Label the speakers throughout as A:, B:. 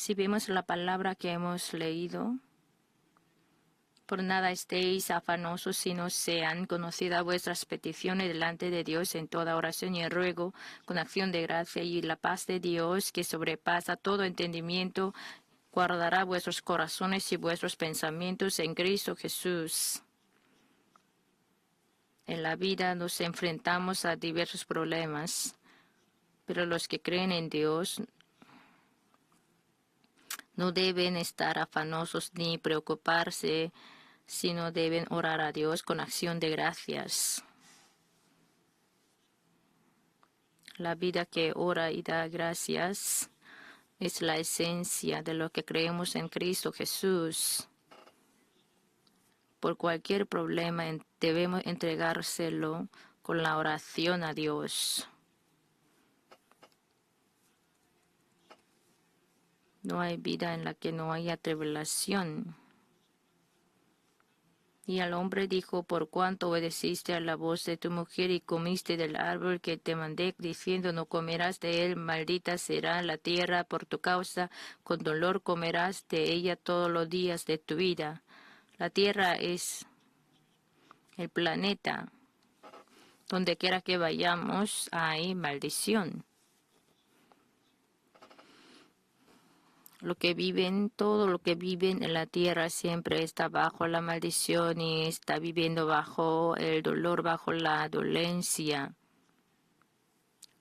A: Si vemos la palabra que hemos leído, por nada estéis afanosos, sino sean conocidas vuestras peticiones delante de Dios en toda oración y ruego, con acción de gracia, y la paz de Dios, que sobrepasa todo entendimiento, guardará vuestros corazones y vuestros pensamientos en Cristo Jesús. En la vida nos enfrentamos a diversos problemas, pero los que creen en Dios no deben estar afanosos ni preocuparse, sino deben orar a Dios con acción de gracias. La vida que ora y da gracias es la esencia de lo que creemos en Cristo Jesús. Por cualquier problema debemos entregárselo con la oración a Dios. No hay vida en la que no haya tribulación. Y el hombre dijo: por cuanto obedeciste a la voz de tu mujer y comiste del árbol que te mandé, diciendo: no comerás de él, maldita será la tierra por tu causa, con dolor comerás de ella todos los días de tu vida. La tierra es el planeta. Donde quiera que vayamos hay maldición. Todo lo que viven en la tierra siempre está bajo la maldición y está viviendo bajo el dolor, bajo la dolencia.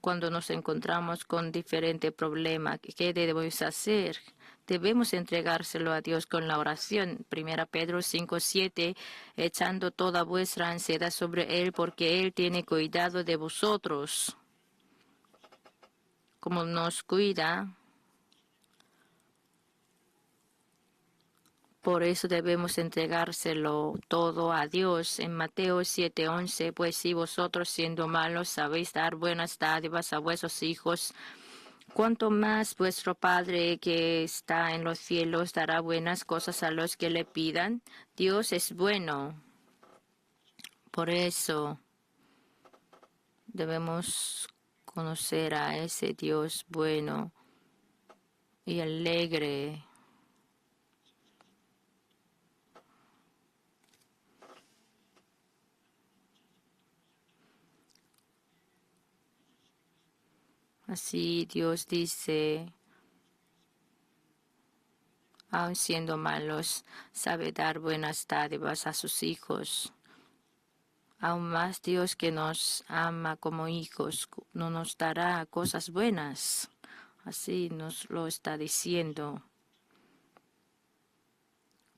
A: Cuando nos encontramos con diferentes problemas, ¿qué debemos hacer? Debemos entregárselo a Dios con la oración. 1 Pedro 5:7, echando toda vuestra ansiedad sobre Él, porque Él tiene cuidado de vosotros. Como nos cuida, por eso debemos entregárselo todo a Dios. En Mateo 7:11, pues si vosotros siendo malos sabéis dar buenas dádivas a vuestros hijos, cuanto más vuestro Padre que está en los cielos dará buenas cosas a los que le pidan. Dios es bueno. Por eso debemos conocer a ese Dios bueno y alegre. Así Dios dice: aun siendo malos, sabe dar buenas dádivas a sus hijos. Aún más Dios, que nos ama como hijos, no nos dará cosas buenas. Así nos lo está diciendo.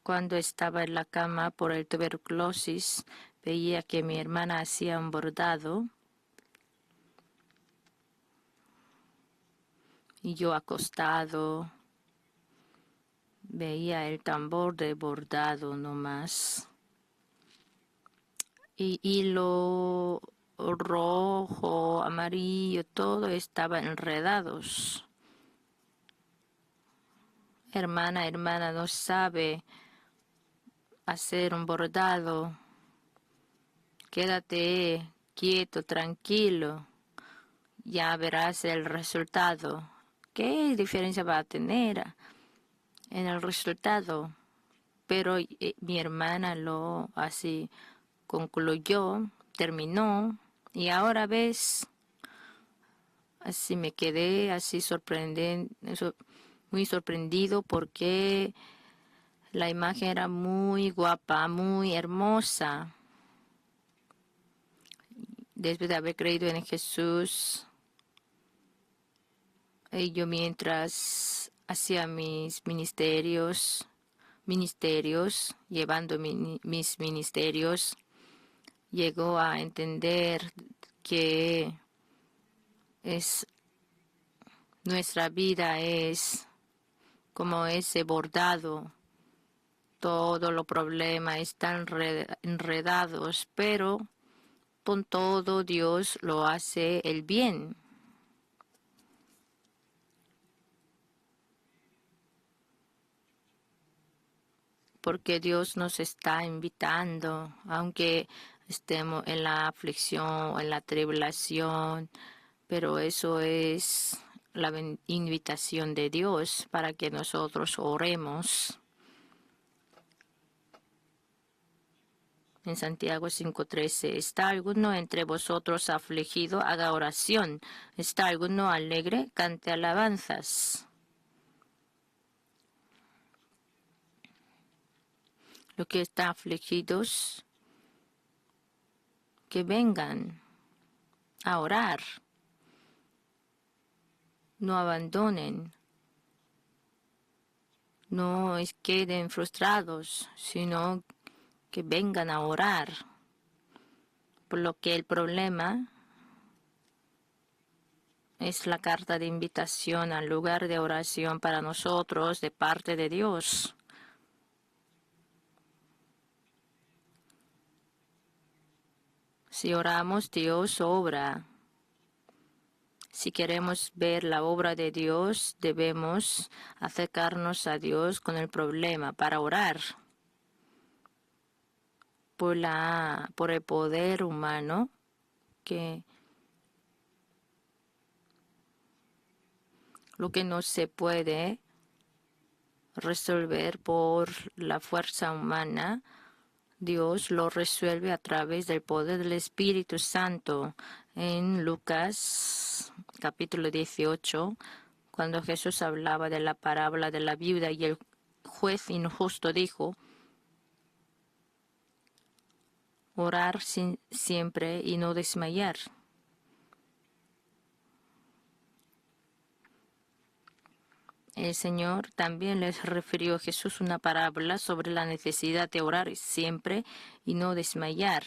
A: Cuando estaba en la cama por el tuberculosis, veía que mi hermana hacía un bordado y yo acostado veía el tambor de bordado nomás. Y hilo rojo, amarillo, todo estaba enredados. Hermana, no sabe hacer un bordado. Quédate quieto, tranquilo. Ya verás el resultado. ¿Qué diferencia va a tener en el resultado? Pero mi hermana lo así concluyó, terminó, y ahora ves, así me quedé así muy sorprendido, porque la imagen era muy guapa, muy hermosa. Después de haber creído en Jesús, yo mientras hacía mis ministerios, llevando mis ministerios, llegó a entender que nuestra vida es como ese bordado. Todos los problemas están enredados, pero con todo Dios lo hace el bien. Porque Dios nos está invitando, aunque estemos en la aflicción, en la tribulación, pero eso es la invitación de Dios para que nosotros oremos. En Santiago 5:13, ¿está alguno entre vosotros afligido? Haga oración. ¿Está alguno alegre? Cante alabanzas. Los que están afligidos, que vengan a orar. No abandonen. No queden frustrados, sino que vengan a orar. Por lo que el problema es la carta de invitación al lugar de oración para nosotros de parte de Dios. Si oramos, Dios obra. Si queremos ver la obra de Dios, debemos acercarnos a Dios con el problema para orar. Por el poder humano que lo que no se puede resolver por la fuerza humana, Dios lo resuelve a través del poder del Espíritu Santo. En Lucas capítulo 18, cuando Jesús hablaba de la parábola de la viuda y el juez injusto dijo, orar siempre y no desmayar. El Señor también les refirió a Jesús una parábola sobre la necesidad de orar siempre y no desmayar.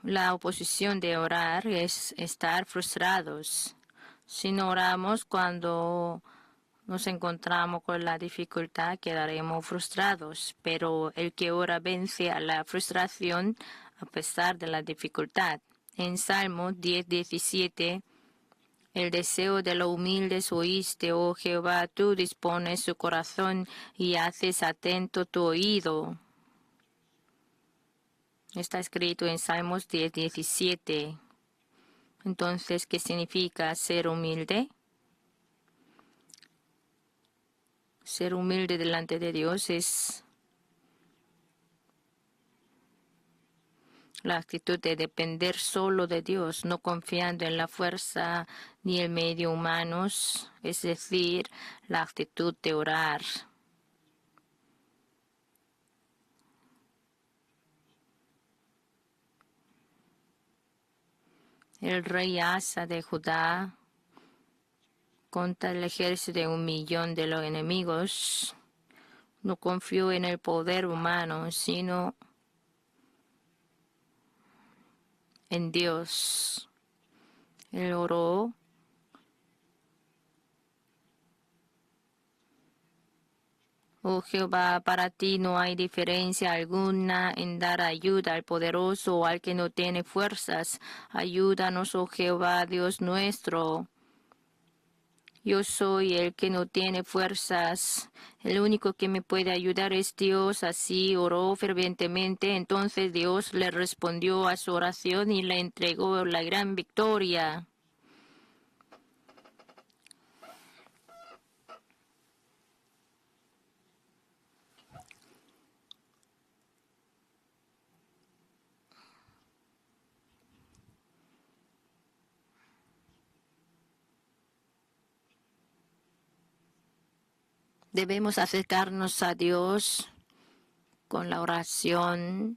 A: La oposición de orar es estar frustrados. Si no oramos cuando nos encontramos con la dificultad, quedaremos frustrados, pero el que ora vence a la frustración a pesar de la dificultad. En Salmo 10:17, el deseo de los humildes oíste, oh Jehová, tú dispones su corazón y haces atento tu oído. Está escrito en Salmos 10:17. Entonces, ¿qué significa ser humilde? Ser humilde delante de Dios es la actitud de depender solo de Dios, no confiando en la fuerza ni el medio humanos, es decir, la actitud de orar. El rey Asa de Judá, contra el ejército de 1,000,000 de los enemigos, no confió en el poder humano, sino en Dios. Él oró oh Jehová, para ti no hay diferencia alguna en dar ayuda al poderoso o al que no tiene fuerzas. Ayúdanos, oh Jehová, Dios nuestro. Yo soy el que no tiene fuerzas. El único que me puede ayudar es Dios. Así oró fervientemente. Entonces Dios le respondió a su oración y le entregó la gran victoria. Debemos acercarnos a Dios con la oración.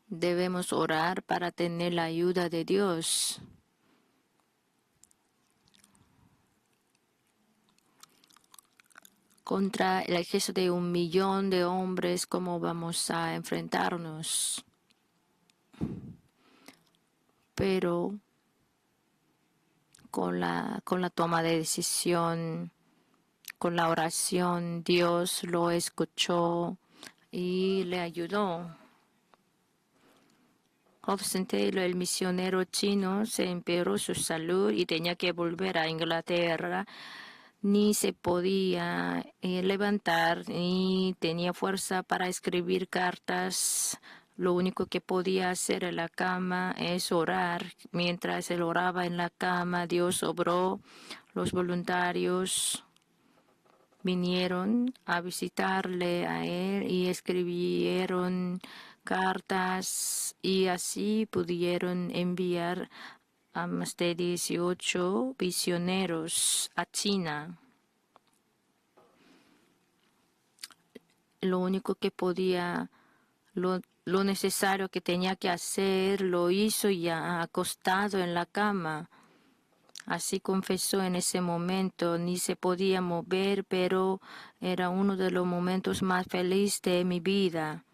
A: Debemos orar para tener la ayuda de Dios. Contra el ejército de 1,000,000 de hombres, ¿cómo vamos a enfrentarnos? Pero con la toma de decisión, con la oración, Dios lo escuchó y le ayudó. Hudson Taylor, el misionero chino, se empeoró su salud y tenía que volver a Inglaterra. Ni se podía levantar, ni tenía fuerza para escribir cartas. Lo único que podía hacer en la cama es orar. Mientras él oraba en la cama, Dios obró. Los voluntarios vinieron a visitarle a él y escribieron cartas y así pudieron enviar a más de 18 misioneros a China. Lo único que podía, lo necesario que tenía que hacer, lo hizo ya acostado en la cama. Así confesó en ese momento, ni se podía mover, pero era uno de los momentos más felices de mi vida.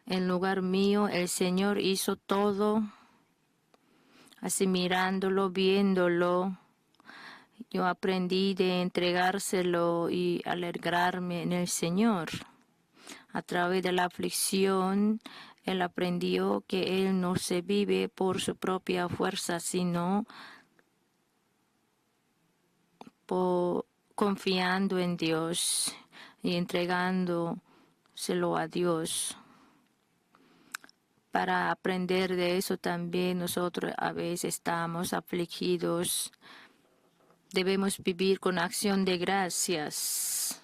A: En lugar mío, el Señor hizo todo, así mirándolo, viéndolo. Yo aprendí de entregárselo y alegrarme en el Señor. A través de la aflicción, él aprendió que él no se vive por su propia fuerza, sino confiando en Dios y entregándoselo a Dios. Para aprender de eso también nosotros a veces estamos afligidos. Debemos vivir con acción de gracias.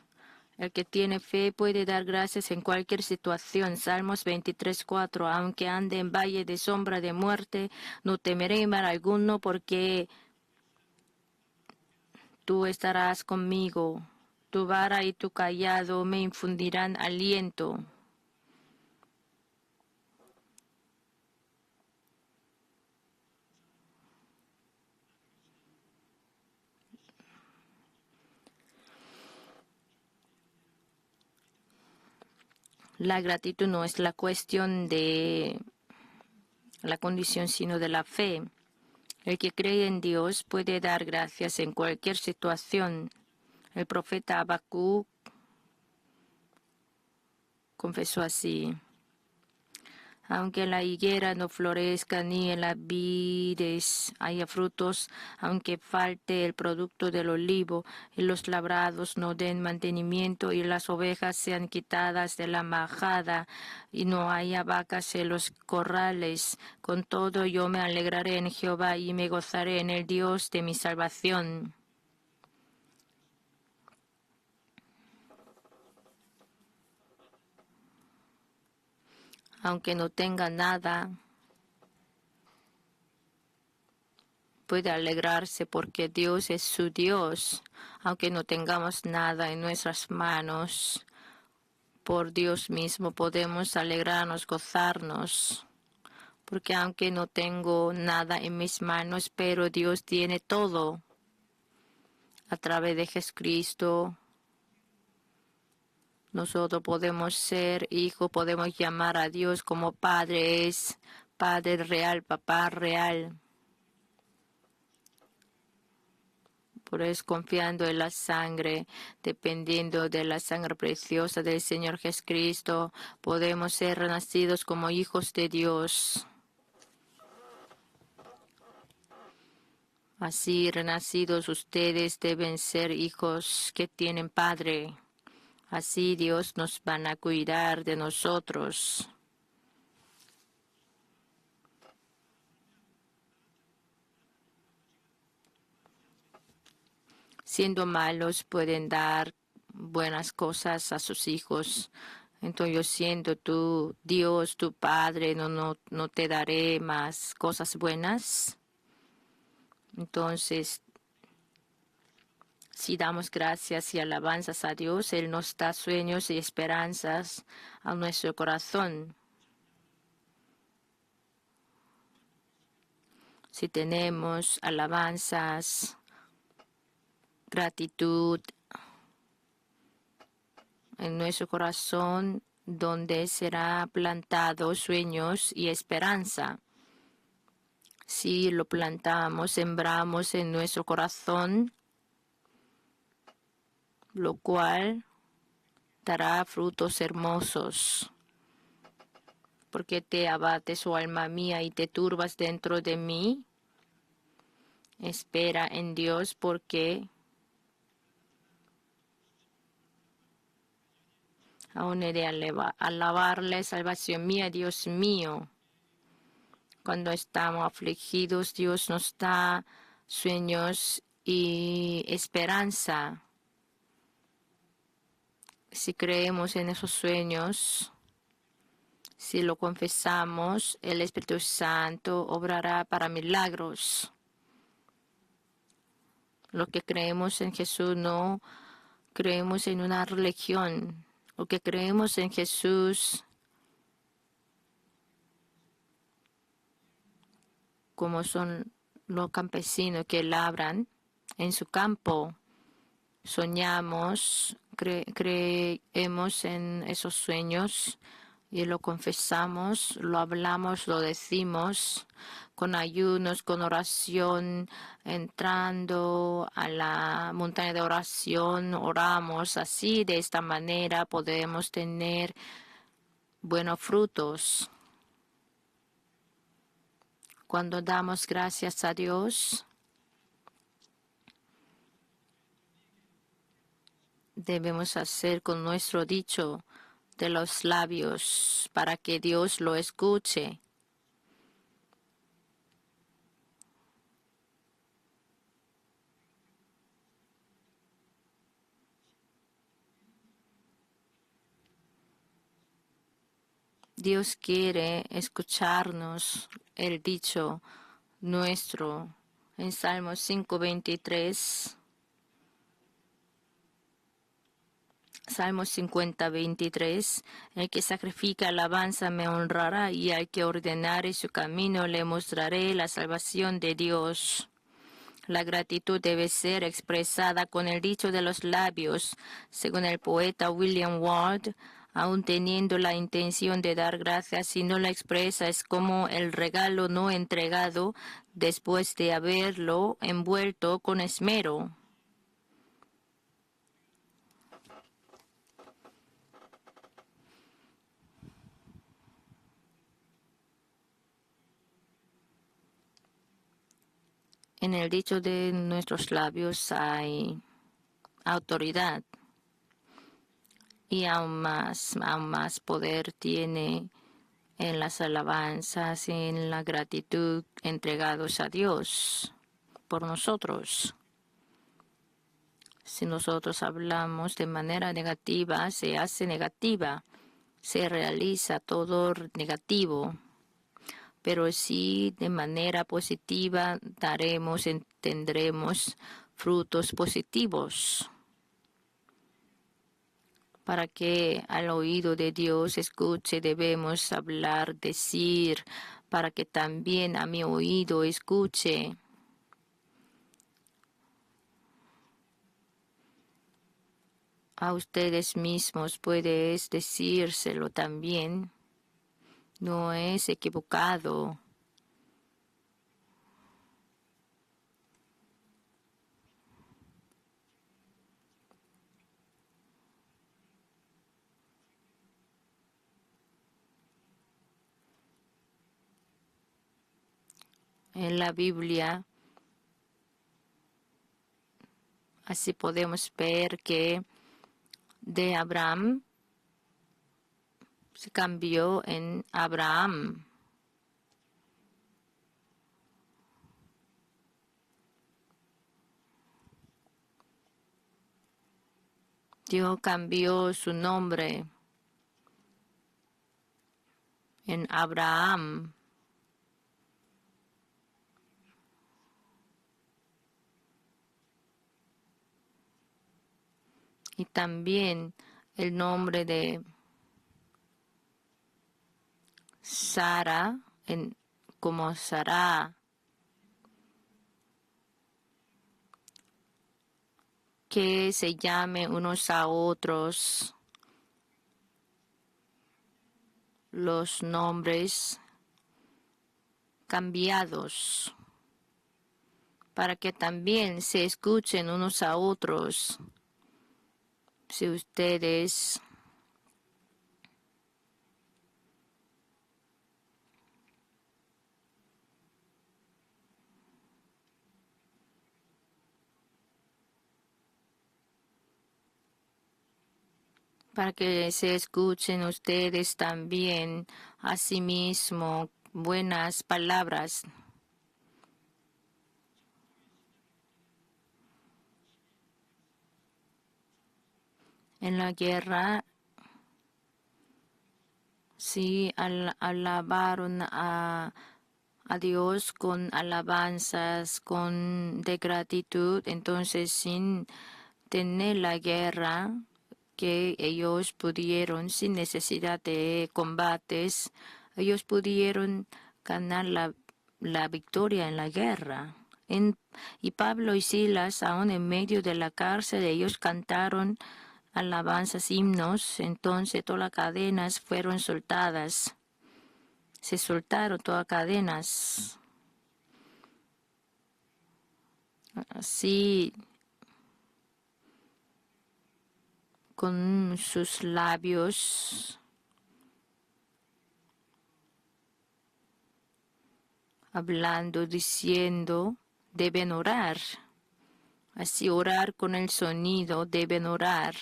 A: El que tiene fe puede dar gracias en cualquier situación. Salmos 23:4. Aunque ande en valle de sombra de muerte, no temeré mal alguno porque tú estarás conmigo. Tu vara y tu cayado me infundirán aliento. La gratitud no es la cuestión de la condición, sino de la fe. El que cree en Dios puede dar gracias en cualquier situación. El profeta Habacuc confesó así: aunque la higuera no florezca ni en las vides haya frutos, aunque falte el producto del olivo y los labrados no den mantenimiento y las ovejas sean quitadas de la majada y no haya vacas en los corrales, con todo yo me alegraré en Jehová y me gozaré en el Dios de mi salvación. Aunque no tenga nada, puede alegrarse porque Dios es su Dios. Aunque no tengamos nada en nuestras manos, por Dios mismo podemos alegrarnos, gozarnos. Porque aunque no tengo nada en mis manos, pero Dios tiene todo. A través de Jesucristo, nosotros podemos ser hijos, podemos llamar a Dios como Padre, es Padre real, Papá real. Por eso, confiando en la sangre, dependiendo de la sangre preciosa del Señor Jesucristo, podemos ser renacidos como hijos de Dios. Así, renacidos ustedes deben ser hijos que tienen Padre. Así Dios nos van a cuidar de nosotros. Siendo malos pueden dar buenas cosas a sus hijos. Entonces yo siendo tu Dios, tu Padre, no te daré más cosas buenas. Entonces, si damos gracias y alabanzas a Dios, Él nos da sueños y esperanzas a nuestro corazón. Si tenemos alabanzas, gratitud en nuestro corazón, donde será plantado sueños y esperanza. Si lo plantamos, sembramos en nuestro corazón, lo cual dará frutos hermosos. porque te abates, oh alma mía, y te turbas dentro de mí. Espera en Dios, porque aún he de alabarle, salvación mía, Dios mío. Cuando estamos afligidos, Dios nos da sueños y esperanza. Si creemos en esos sueños, si lo confesamos, el Espíritu Santo obrará para milagros. Lo que creemos en Jesús no creemos en una religión. Lo que creemos en Jesús como son los campesinos que labran en su campo. Soñamos, creemos en esos sueños y lo confesamos, lo hablamos, lo decimos con ayunos, con oración, entrando a la montaña de oración, oramos así, de esta manera podemos tener buenos frutos. Cuando damos gracias a Dios, debemos hacer con nuestro dicho de los labios para que Dios lo escuche. Dios quiere escucharnos el dicho nuestro en Salmos 5:23. Salmos 50:23, el que sacrifica alabanza me honrará y al que ordenare su camino le mostraré la salvación de Dios. La gratitud debe ser expresada con el dicho de los labios, según el poeta William Ward, aun teniendo la intención de dar gracias, si no la expresa es como el regalo no entregado después de haberlo envuelto con esmero. En el dicho de nuestros labios hay autoridad y aún más poder tiene en las alabanzas y en la gratitud entregados a Dios por nosotros. Si nosotros hablamos de manera negativa, se hace negativa, se realiza todo negativo. Pero si de manera positiva tendremos frutos positivos. Para que al oído de Dios escuche, debemos hablar, decir, para que también a mi oído escuche. A ustedes mismos puedes decírselo también. No es equivocado. En la Biblia, así podemos ver que de Abraham se cambió en Abraham. Dios cambió su nombre en Abraham. Y también el nombre de Sara como Sara, que se llame unos a otros los nombres cambiados para que también se escuchen unos a otros. Si ustedes para que se escuchen ustedes también a sí mismo buenas palabras. En la guerra, sí, alabaron a Dios con alabanzas, de gratitud. Entonces, sin tener la guerra, que ellos pudieron, sin necesidad de combates, ellos pudieron ganar la victoria en la guerra. Y Pablo y Silas, aún en medio de la cárcel, ellos cantaron alabanzas, himnos. Entonces todas las cadenas fueron soltadas. Se soltaron todas las cadenas. Así, con sus labios, hablando, diciendo, deben orar. Así orar con el sonido, deben orar.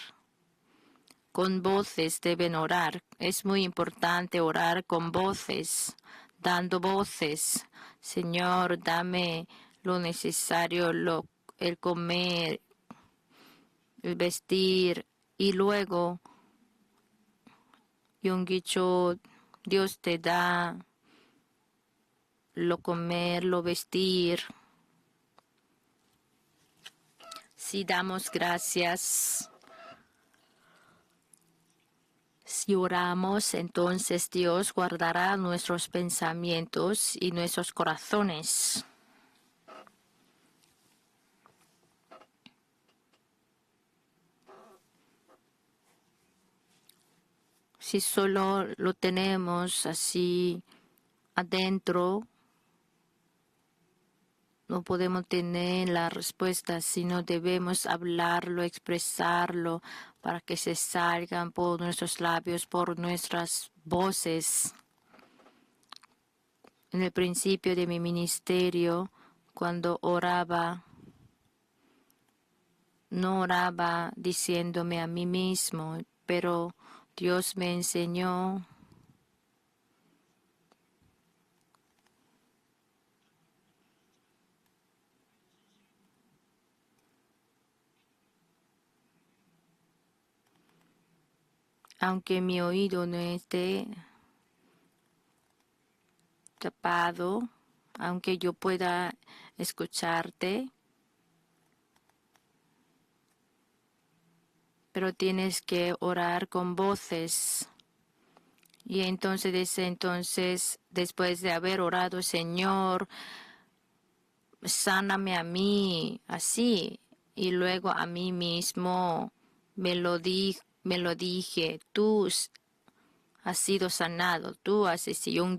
A: Con voces deben orar. Es muy importante orar con voces, dando voces. Señor, dame lo necesario, el comer, el vestir. Y luego, Yonggicho, Dios te da lo comer, lo vestir. Si damos gracias, si oramos, entonces Dios guardará nuestros pensamientos y nuestros corazones. Si solo lo tenemos así adentro, no podemos tener la respuesta, sino debemos hablarlo, expresarlo, para que se salgan por nuestros labios, por nuestras voces. En el principio de mi ministerio, cuando oraba, no oraba diciéndome a mí mismo, pero Dios me enseñó aunque mi oído no esté tapado, aunque yo pueda escucharte, pero tienes que orar con voces. Y entonces, después de haber orado, Señor, sáname a mí, así, y luego a mí mismo me lo dije, tú has sido sanado, tú has sido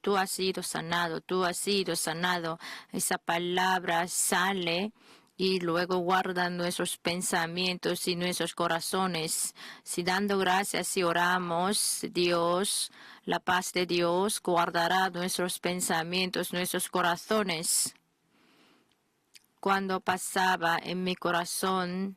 A: tú has sido sanado, tú has sido sanado. Esa palabra sale y luego guarda nuestros pensamientos y nuestros corazones. Si dando gracias y oramos, Dios, la paz de Dios guardará nuestros pensamientos, nuestros corazones. Cuando pasaba en mi corazón,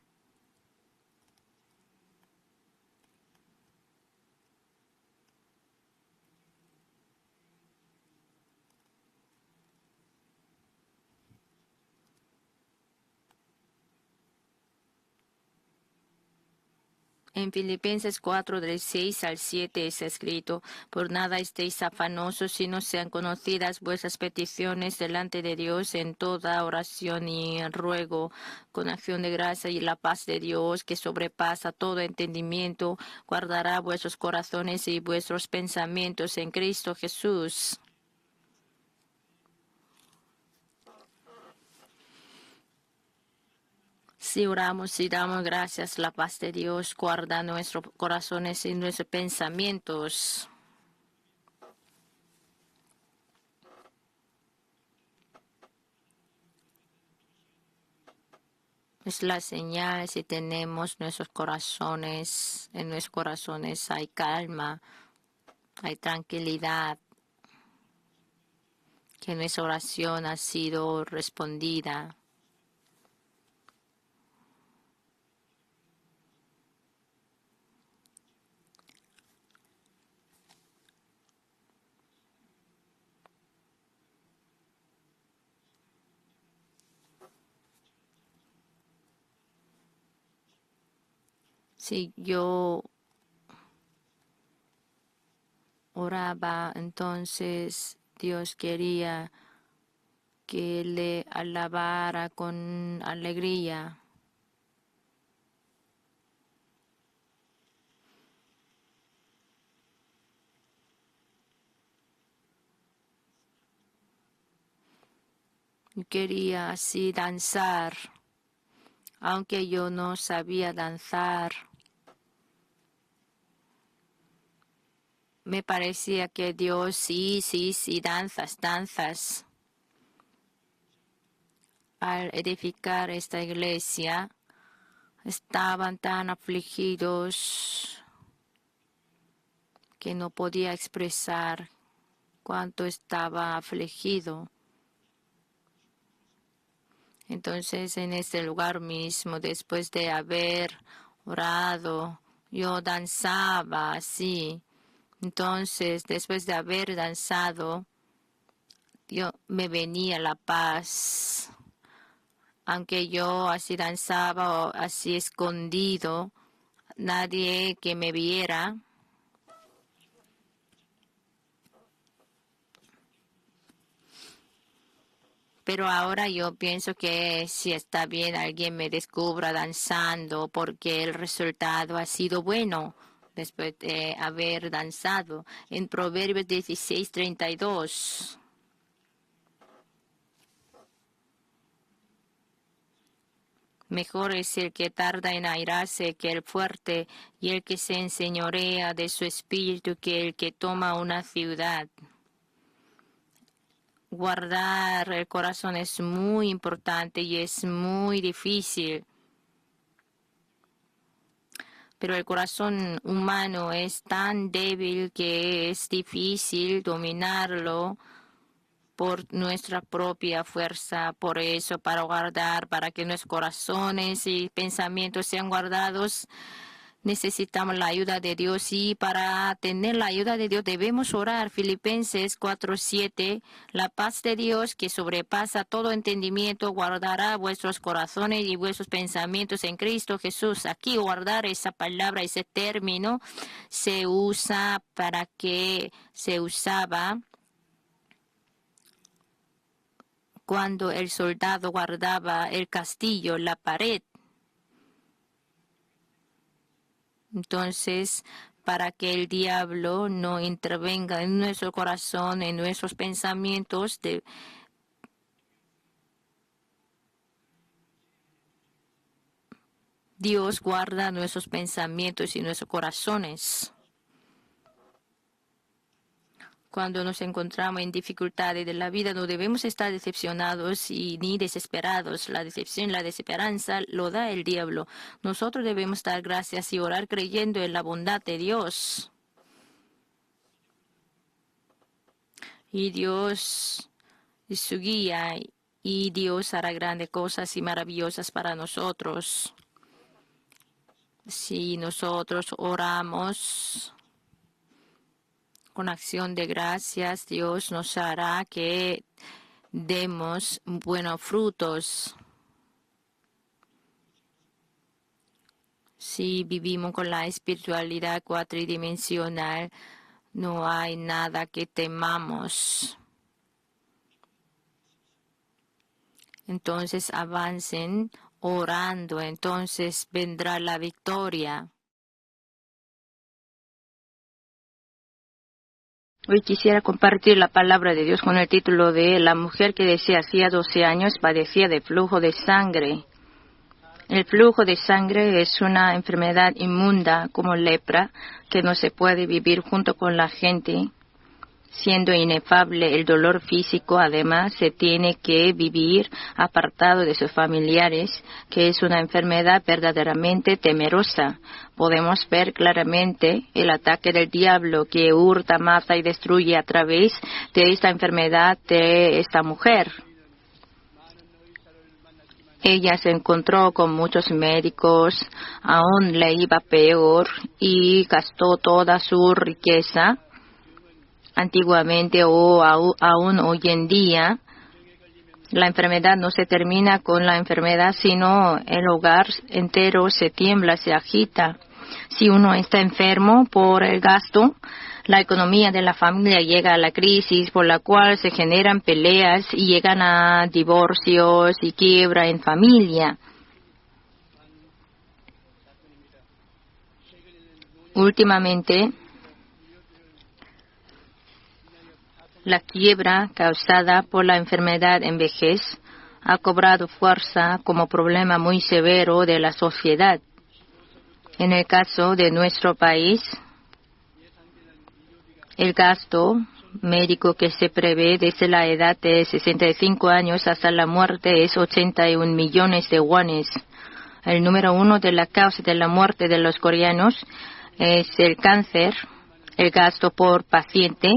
A: en Filipenses 4, del 6 al 7 es escrito, por nada estéis afanosos, sino sean conocidas vuestras peticiones delante de Dios en toda oración y ruego, con acción de gracia, y la paz de Dios, que sobrepasa todo entendimiento, guardará vuestros corazones y vuestros pensamientos en Cristo Jesús. Si oramos y damos gracias, la paz de Dios guarda nuestros corazones y nuestros pensamientos. Es la señal si tenemos nuestros corazones, en nuestros corazones hay calma, hay tranquilidad, que nuestra oración ha sido respondida. Si yo oraba, entonces Dios quería que le alabara con alegría. Quería así danzar, aunque yo no sabía danzar. Me parecía que Dios, sí, danzas. Al edificar esta iglesia, estaban tan afligidos que no podía expresar cuánto estaba afligido. Entonces, en este lugar mismo, después de haber orado, yo danzaba así. Entonces, después de haber danzado, me venía la paz. Aunque yo así danzaba o así escondido, nadie que me viera. Pero ahora yo pienso que si está bien alguien me descubra danzando porque el resultado ha sido bueno después de haber danzado. En Proverbios 16:32. Mejor es el que tarda en airarse que el fuerte, y el que se enseñorea de su espíritu que el que toma una ciudad. Guardar el corazón es muy importante y es muy difícil. Pero el corazón humano es tan débil que es difícil dominarlo por nuestra propia fuerza. Por eso, para guardar, para que nuestros corazones y pensamientos sean guardados, necesitamos la ayuda de Dios, y para tener la ayuda de Dios debemos orar. Filipenses 4:7, la paz de Dios que sobrepasa todo entendimiento guardará vuestros corazones y vuestros pensamientos en Cristo Jesús. Aquí guardar, esa palabra, ese término se usa para que se usaba cuando el soldado guardaba el castillo, la pared. Entonces, para que el diablo no intervenga en nuestro corazón, en nuestros pensamientos, Dios guarda nuestros pensamientos y nuestros corazones. Cuando nos encontramos en dificultades de la vida, no debemos estar decepcionados ni desesperados. La decepción, la desesperanza lo da el diablo. Nosotros debemos dar gracias y orar creyendo en la bondad de Dios. Y Dios es su guía, y Dios hará grandes cosas y maravillosas para nosotros. Si nosotros oramos con acción de gracias, Dios nos hará que demos buenos frutos. Si vivimos con la espiritualidad cuatridimensional, no hay nada que temamos. Entonces avancen orando, entonces vendrá la victoria. Hoy quisiera compartir la palabra de Dios con el título de La mujer que desde hacía 12 años padecía de flujo de sangre. El flujo de sangre es una enfermedad inmunda como lepra que no se puede vivir junto con la gente. Siendo inefable el dolor físico, además se tiene que vivir apartado de sus familiares, que es una enfermedad verdaderamente temerosa. Podemos ver claramente el ataque del diablo que hurta, mata y destruye a través de esta enfermedad de esta mujer. Ella se encontró con muchos médicos, aún le iba peor y gastó toda su riqueza. Antiguamente o aún hoy en día, la enfermedad no se termina con la enfermedad, sino el hogar entero se tiembla, se agita. Si uno está enfermo por el gasto, la economía de la familia llega a la crisis, por la cual se generan peleas y llegan a divorcios y quiebra en familia. Últimamente, la quiebra causada por la enfermedad en vejez ha cobrado fuerza como problema muy severo de la sociedad. En el caso de nuestro país, el gasto médico que se prevé desde la edad de 65 años hasta la muerte es 81 millones de wones. El número uno de la causa de la muerte de los coreanos es el cáncer, el gasto por paciente.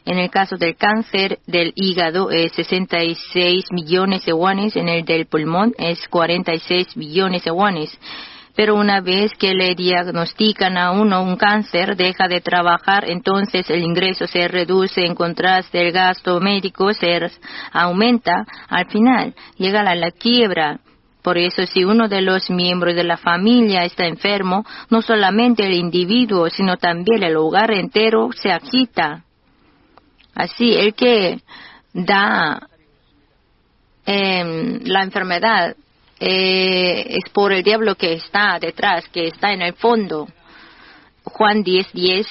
A: En el caso del cáncer del hígado es 66 millones de wones, en el del pulmón es 46 millones de wones. Pero una vez que le diagnostican a uno un cáncer, deja de trabajar, entonces el ingreso se reduce, en contraste el gasto médico se aumenta. Al final llega a la quiebra. Por eso, si uno de los miembros de la familia está enfermo, no solamente el individuo, sino también el hogar entero se agita. Así, el que da la enfermedad es por el diablo que está detrás, que está en el fondo. Juan 10:10,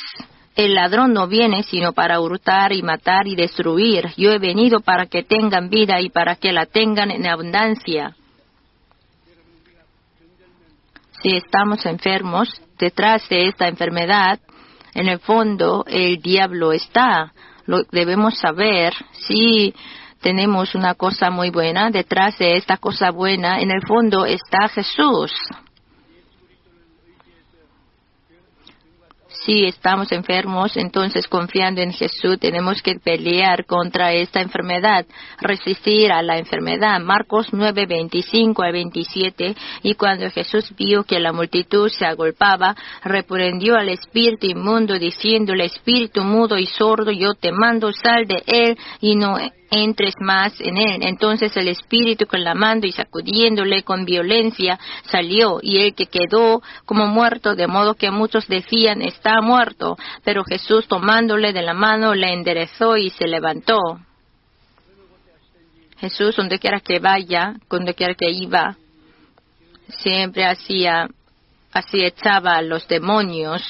A: el ladrón no viene sino para hurtar y matar y destruir. Yo he venido para que tengan vida y para que la tengan en abundancia. Si estamos enfermos, detrás de esta enfermedad, en el fondo, el diablo está. Lo debemos saber. Si tenemos una cosa muy buena, detrás de esta cosa buena, en el fondo está Jesús. Si estamos enfermos, entonces confiando en Jesús, tenemos que pelear contra esta enfermedad, resistir a la enfermedad. Marcos 9:25-27, y cuando Jesús vio que la multitud se agolpaba, reprendió al espíritu inmundo, diciéndole: espíritu mudo y sordo, yo te mando, sal de él y no entres más en él. Entonces el espíritu, clamando y sacudiéndole con violencia, salió, y el que quedó como muerto, de modo que muchos decían: está muerto. Pero Jesús, tomándole de la mano, le enderezó y se levantó. Jesús, donde quiera que vaya, donde quiera que iba, siempre así echaba a los demonios.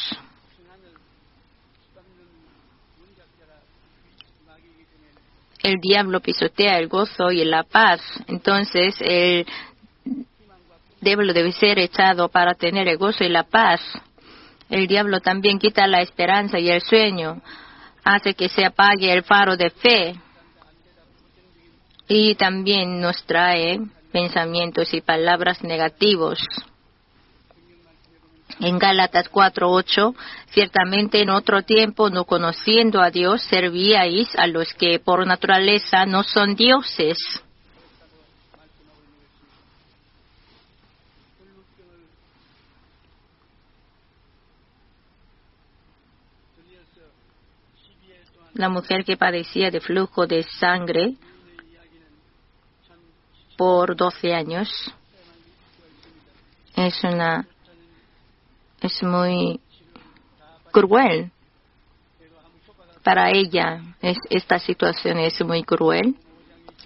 A: El diablo pisotea el gozo y la paz. Entonces, el diablo debe ser echado para tener el gozo y la paz. El diablo también quita la esperanza y el sueño. Hace que se apague el faro de fe. Y también nos trae pensamientos y palabras negativos. En Gálatas 4:8, ciertamente en otro tiempo, no conociendo a Dios, servíais a los que por naturaleza no son dioses. La mujer que padecía de flujo de sangre por 12 años es muy cruel. Para ella, esta situación es muy cruel.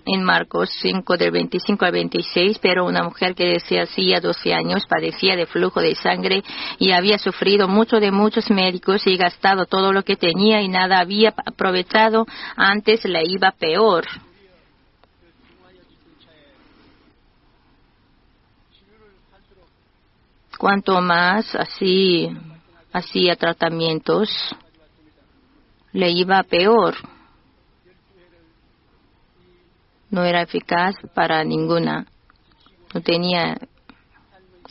A: En Marcos 5, del 25 al 26, pero una mujer que desde hacía 12 años padecía de flujo de sangre y había sufrido mucho de muchos médicos y gastado todo lo que tenía y nada había aprovechado, antes le iba peor. Cuanto más hacía tratamientos, le iba peor. No era eficaz para ninguna. No tenía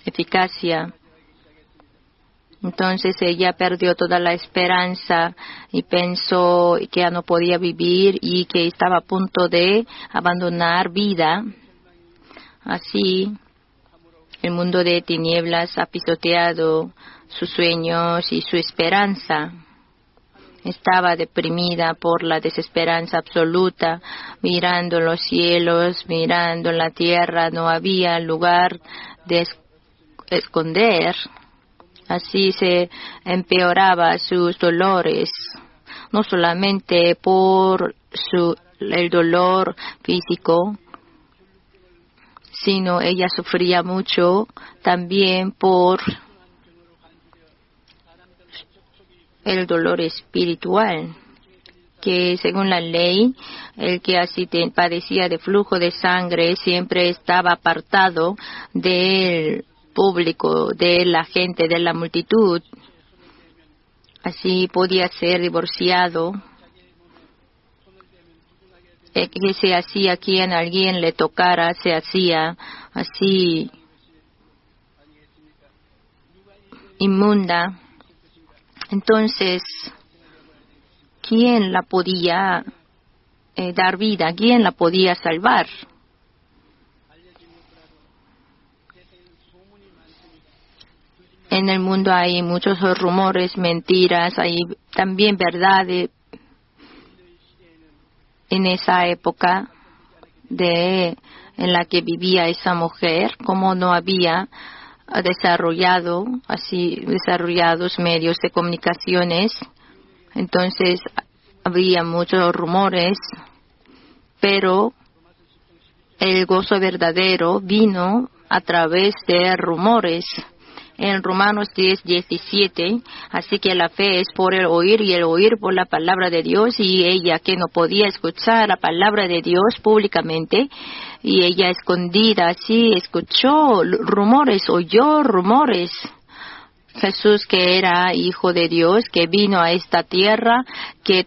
A: eficacia. Entonces ella perdió toda la esperanza y pensó que ya no podía vivir y que estaba a punto de abandonar vida. Así, el mundo de tinieblas ha pisoteado sus sueños y su esperanza. Estaba deprimida por la desesperanza absoluta, mirando los cielos, mirando la tierra, no había lugar de esconder. Así se empeoraba sus dolores, no solamente por el dolor físico, sino ella sufría mucho también por el dolor espiritual, que según la ley, el que así padecía de flujo de sangre siempre estaba apartado del público, de la gente, de la multitud. Así podía ser divorciado. Que se hacía quien alguien le tocara, se hacía así inmunda. Entonces, ¿quién la podía dar vida? ¿Quién la podía salvar? En el mundo hay muchos rumores, mentiras, hay también verdades. En esa época en la que vivía esa mujer, como no había desarrollados medios de comunicaciones, entonces había muchos rumores, pero el gozo verdadero vino a través de rumores. En Romanos 10:17, así que la fe es por el oír y el oír por la palabra de Dios, y ella que no podía escuchar la palabra de Dios públicamente, y ella escondida así escuchó rumores, oyó rumores. Jesús, que era hijo de Dios, que vino a esta tierra, que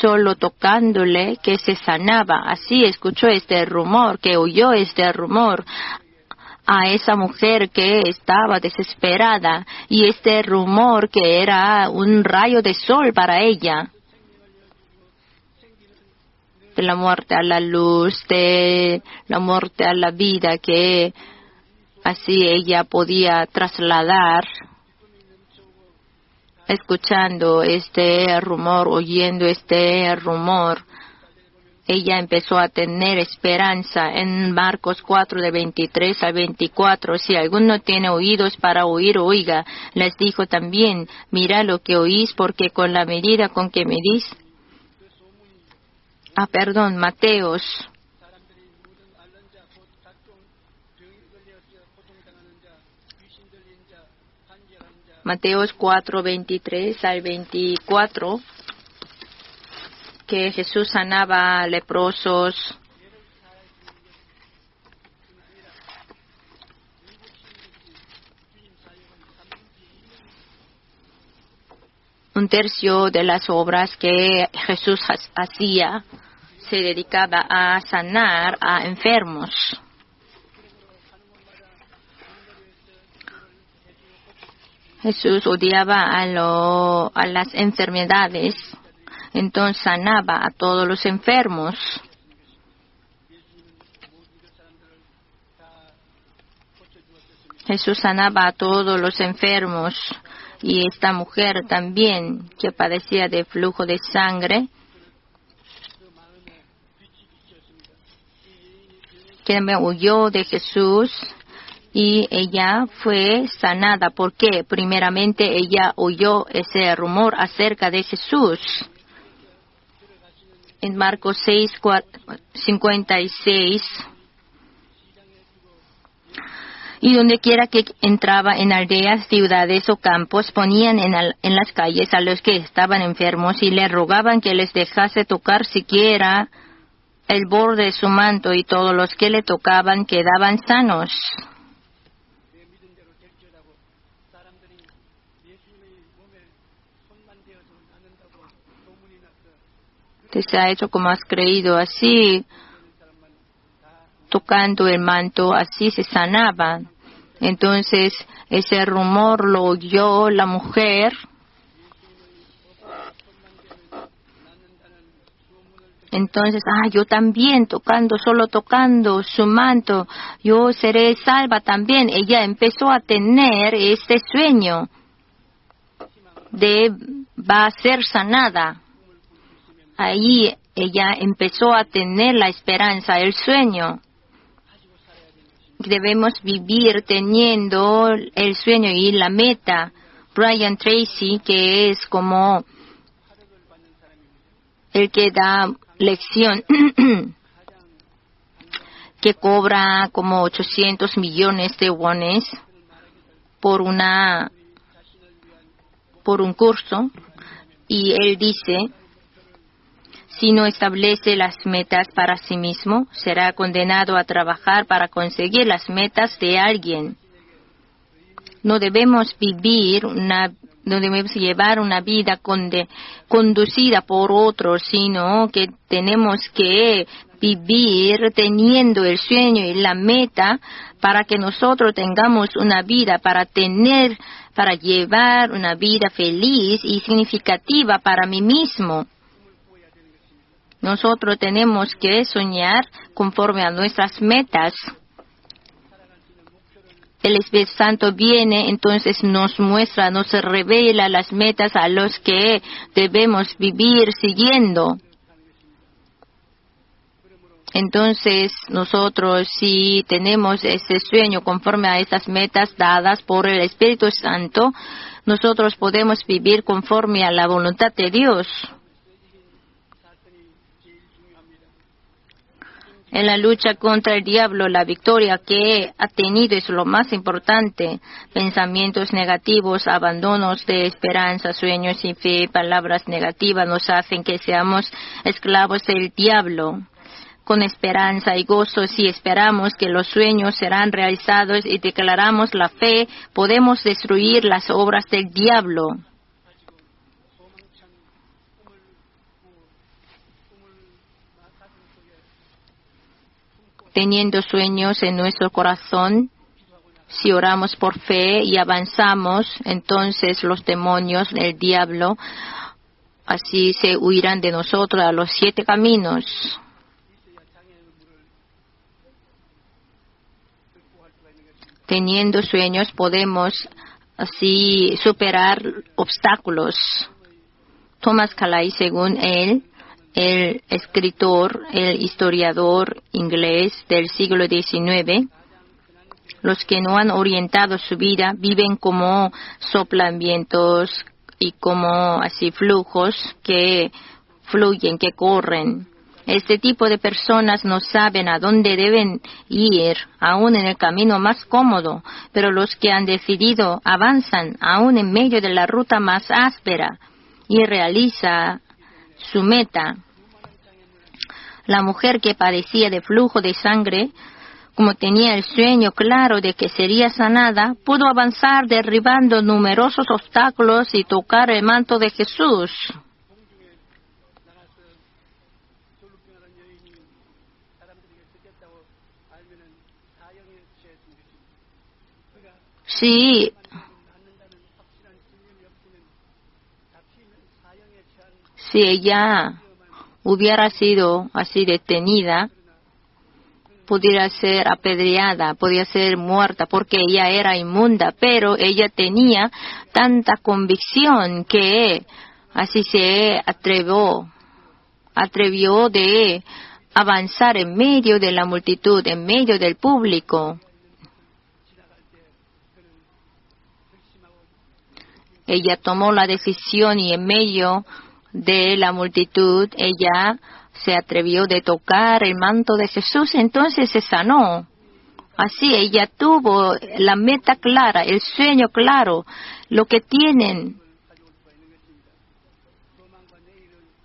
A: solo tocándole, que se sanaba. Así escuchó este rumor, que oyó este rumor a esa mujer que estaba desesperada, y este rumor que era un rayo de sol para ella. De la muerte a la luz, de la muerte a la vida, que así ella podía trasladar, escuchando este rumor, oyendo este rumor. Ella empezó a tener esperanza. En Marcos 4, de 23 al 24, si alguno tiene oídos para oír, oiga. Les dijo también, mira lo que oís, porque con la medida con que medís. Mateos 4, 23 al 24. Que Jesús sanaba a leprosos. Un tercio de las obras que Jesús hacía se dedicaba a sanar a enfermos. Jesús odiaba a las enfermedades. Entonces sanaba a todos los enfermos. Jesús sanaba a todos los enfermos. Y esta mujer también, que padecía de flujo de sangre, que me huyó de Jesús, y ella fue sanada. ¿Por qué? Primeramente ella oyó ese rumor acerca de Jesús. En Marcos 6, 56, y donde quiera que entraba en aldeas, ciudades o campos, ponían en las calles a los que estaban enfermos y le rogaban que les dejase tocar siquiera el borde de su manto, y todos los que le tocaban quedaban sanos. Te se ha hecho como has creído, así tocando el manto, así se sanaba. Entonces ese rumor lo oyó la mujer. Entonces, yo también solo tocando su manto, yo seré salva también. Ella empezó a tener este sueño va a ser sanada. Ahí ella empezó a tener la esperanza, el sueño. debemos vivir teniendo el sueño y la meta. Brian Tracy, que es como el que da lección, que cobra como 800 millones de wones por un curso, y él dice, si no establece las metas para sí mismo, será condenado a trabajar para conseguir las metas de alguien. No debemos llevar una vida conducida por otros, sino que tenemos que vivir teniendo el sueño y la meta para que nosotros tengamos una vida, para llevar una vida feliz y significativa para mí mismo. Nosotros tenemos que soñar conforme a nuestras metas. El Espíritu Santo viene, entonces nos muestra, nos revela las metas a los que debemos vivir siguiendo. Entonces, nosotros, si tenemos ese sueño conforme a estas metas dadas por el Espíritu Santo, nosotros podemos vivir conforme a la voluntad de Dios. En la lucha contra el diablo, la victoria que ha tenido es lo más importante. Pensamientos negativos, abandonos de esperanza, sueños y fe, palabras negativas nos hacen que seamos esclavos del diablo. Con esperanza y gozo, si esperamos que los sueños serán realizados y declaramos la fe, podemos destruir las obras del diablo. Teniendo sueños en nuestro corazón, si oramos por fe y avanzamos, entonces los demonios, el diablo, así se huirán de nosotros a los 7 caminos. Teniendo sueños podemos así superar obstáculos. Thomas Calais, según él, el escritor, el historiador inglés del siglo XIX, los que no han orientado su vida viven como soplamientos y como así flujos que fluyen, que corren. Este tipo de personas no saben a dónde deben ir, aún en el camino más cómodo, pero los que han decidido avanzan aún en medio de la ruta más áspera y realiza su meta. La mujer que padecía de flujo de sangre, como tenía el sueño claro de que sería sanada, pudo avanzar derribando numerosos obstáculos y tocar el manto de Jesús. Si ella hubiera sido así detenida, pudiera ser apedreada, podía ser muerta porque ella era inmunda, pero ella tenía tanta convicción que así se atrevió de avanzar en medio de la multitud, en medio del público. Ella tomó la decisión y en medio de la multitud ella se atrevió de tocar el manto de Jesús, entonces se sanó. Así ella tuvo la meta clara, el sueño claro, lo que tienen.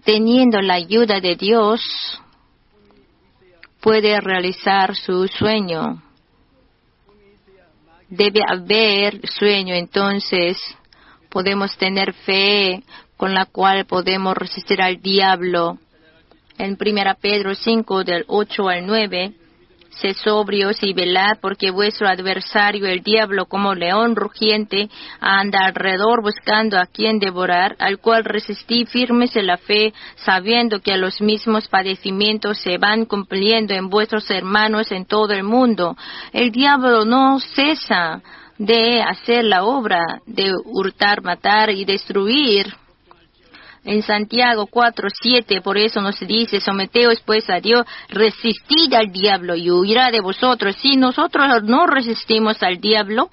A: Teniendo la ayuda de Dios, puede realizar su sueño. Debe haber sueño, entonces podemos tener fe con la cual podemos resistir al diablo. En 1 Pedro 5, del 8 al 9, sed sobrios y velad, porque vuestro adversario, el diablo, como león rugiente, anda alrededor buscando a quien devorar, al cual resistid firmes en la fe, sabiendo que a los mismos padecimientos se van cumpliendo en vuestros hermanos en todo el mundo. El diablo no cesa de hacer la obra de hurtar, matar y destruir. En Santiago 4:7, por eso nos dice, someteos pues a Dios, resistid al diablo y huirá de vosotros. Si nosotros no resistimos al diablo,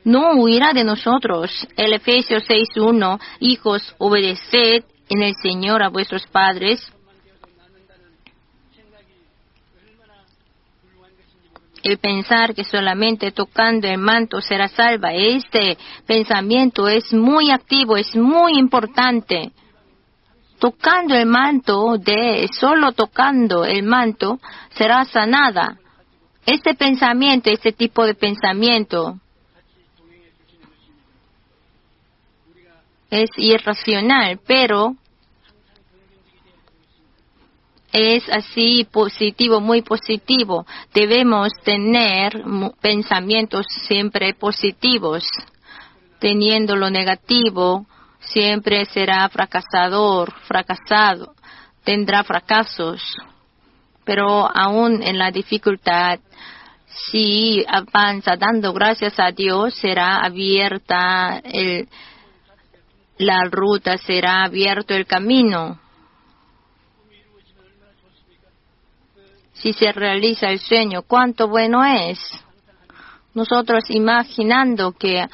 A: no huirá de nosotros. El Efesios 6:1, hijos, obedeced en el Señor a vuestros padres. El pensar que solamente tocando el manto será salva, este pensamiento es muy activo, es muy importante. Tocando el manto, solo tocando el manto, será sanada. Este pensamiento, este tipo de pensamiento es irracional, pero es así positivo, muy positivo. Debemos tener pensamientos siempre positivos. Teniendo lo negativo, siempre será fracasado, tendrá fracasos. Pero aún en la dificultad, si avanza dando gracias a Dios, será abierta la ruta, será abierto el camino. Si se realiza el sueño, cuánto bueno es. Nosotros imaginando que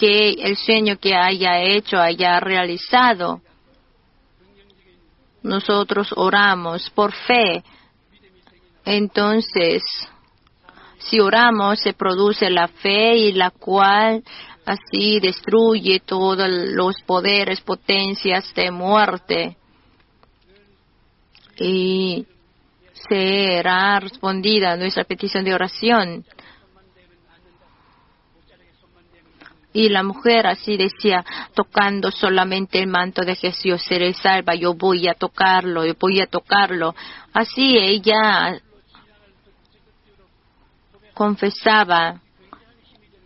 A: el sueño que haya hecho, haya realizado, nosotros oramos por fe. Entonces, si oramos, se produce la fe y la cual así destruye todos los poderes, potencias de muerte. Y será respondida nuestra petición de oración. Y la mujer así decía, tocando solamente el manto de Jesús seré salva, yo voy a tocarlo, yo voy a tocarlo. Así ella confesaba,